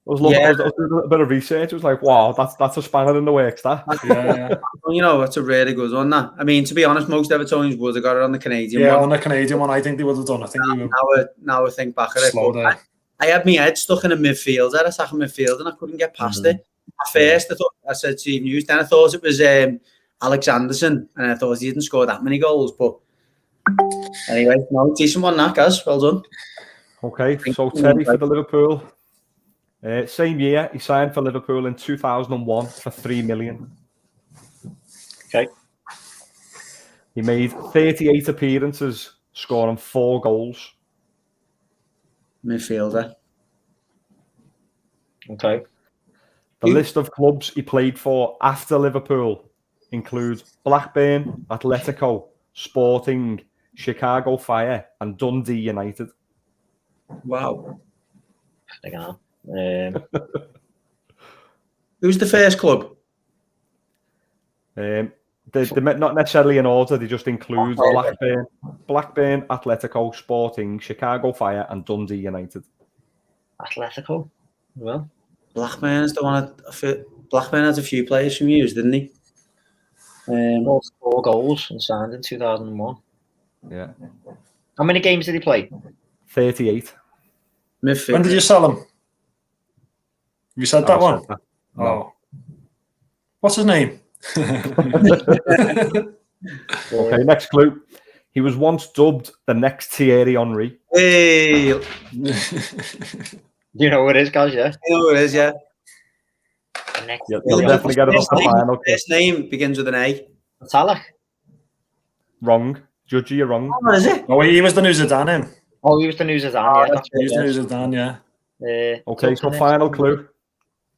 I was doing a bit of research. It was like, wow, that's a spanner in the works, that. Yeah. Well, you know, it's a really good one, that. I mean, to be honest, most Evertonians would have got it on the Canadian one. Yeah, on the Canadian one, I think they would have done. I think we were now I think back at it. slow there. I had my head stuck in a midfielder, attacking midfield, and I couldn't get past it. At first, I said to News, then I thought it was Alexanderson, and I thought he didn't score that many goals. But anyway, no, decent one, that, guys. Well done. Okay, so Terry for the Liverpool. Same year, he signed for Liverpool in 2001 for 3 million. Okay. He made 38 appearances, scoring 4 goals. Midfielder. Okay. The list of clubs he played for after Liverpool includes Blackburn, Atletico, Sporting, Chicago Fire, and Dundee United. Wow. I don't know. Who's the first club? They're not necessarily in order, they just include Blackburn, Atletico, Sporting, Chicago Fire, and Dundee United. Atletico? Well, Blackburn is the one. Blackburn has a few players from Hughes, didn't he? 4 goals and signed in 2001. Yeah. How many games did he play? 38. Midfield. When did you sell him? You said that one? No. Oh. What's his name? Okay, next clue. He was once dubbed the next Thierry Henry. Hey, You know who it is, guys, yeah? you know who it is, yeah. The next You'll definitely get it off the final. His name begins with an A. Salah. Wrong. Judge, you're wrong. Oh, what is it? Oh, he was the new Zidane, him. Oh, he was the new Zidane, yeah. He was the new Zidane, yeah. Okay, so final clue.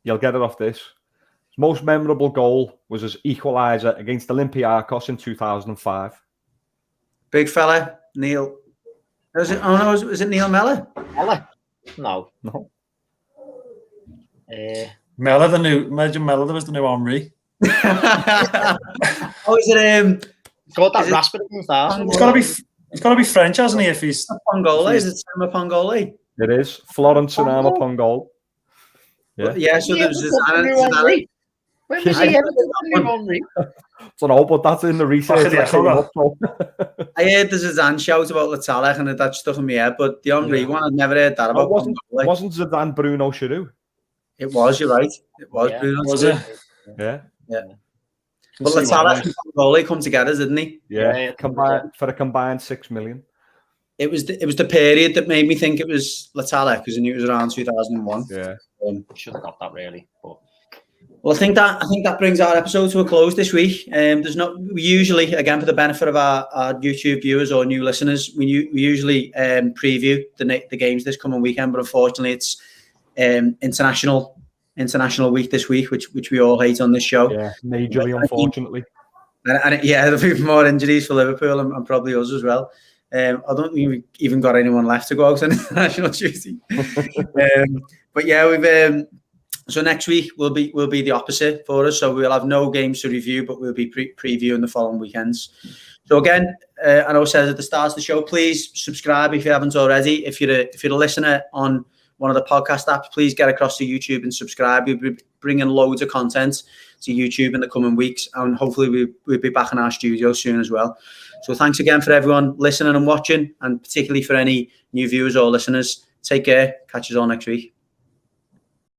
You'll get it off this. His most memorable goal was his equaliser against Olympiacos in 2005. Big fella, Neil. Was it Neil Mellor? Salah? No. No. Mellor, imagine Mellor was the new Henry. Oh, is it Got that rasping against Arsenal. He's got to be French, hasn't he? If he's Pongole? Is it Sima Pongole? It is. Florence Sinama Pongol. Yeah. Yeah, so there's Zidane. When was he ever the new Henry? So no, but that's in the research. Yeah, that came up, so. I heard the Zidane shout about Latala and that stuck in my head, but the Henry one, I'd never heard that about. Wasn't Zidane Bruno Giroud? It was, you're right. It was Bruno. Was it? Yeah. Yeah. But Latala and Pongole come together, didn't he? Yeah. Combined for a combined 6 million. It was the period that made me think it was Latala because I knew it was around 2001. Yeah. Should have got that really, but. Well, I think that brings our episode to a close this week. We usually, again, for the benefit of our YouTube viewers or new listeners, we usually preview the games this coming weekend, but unfortunately, it's international international week this week, which we all hate on this show. Yeah, majorly, unfortunately. And there'll be more injuries for Liverpool and probably us as well. I don't think we've even got anyone left to go out on international duty. But yeah, so next week will be the opposite for us. So we'll have no games to review, but we'll be previewing the following weekends. So again, I know I said at the start of the show, please subscribe if you haven't already. If you're a listener on one of the podcast apps, please get across to YouTube and subscribe. We'll be bringing loads of content to YouTube in the coming weeks, and hopefully we'll be back in our studio soon as well. So thanks again for everyone listening and watching, and particularly for any new viewers or listeners. Take care. Catch us all next week.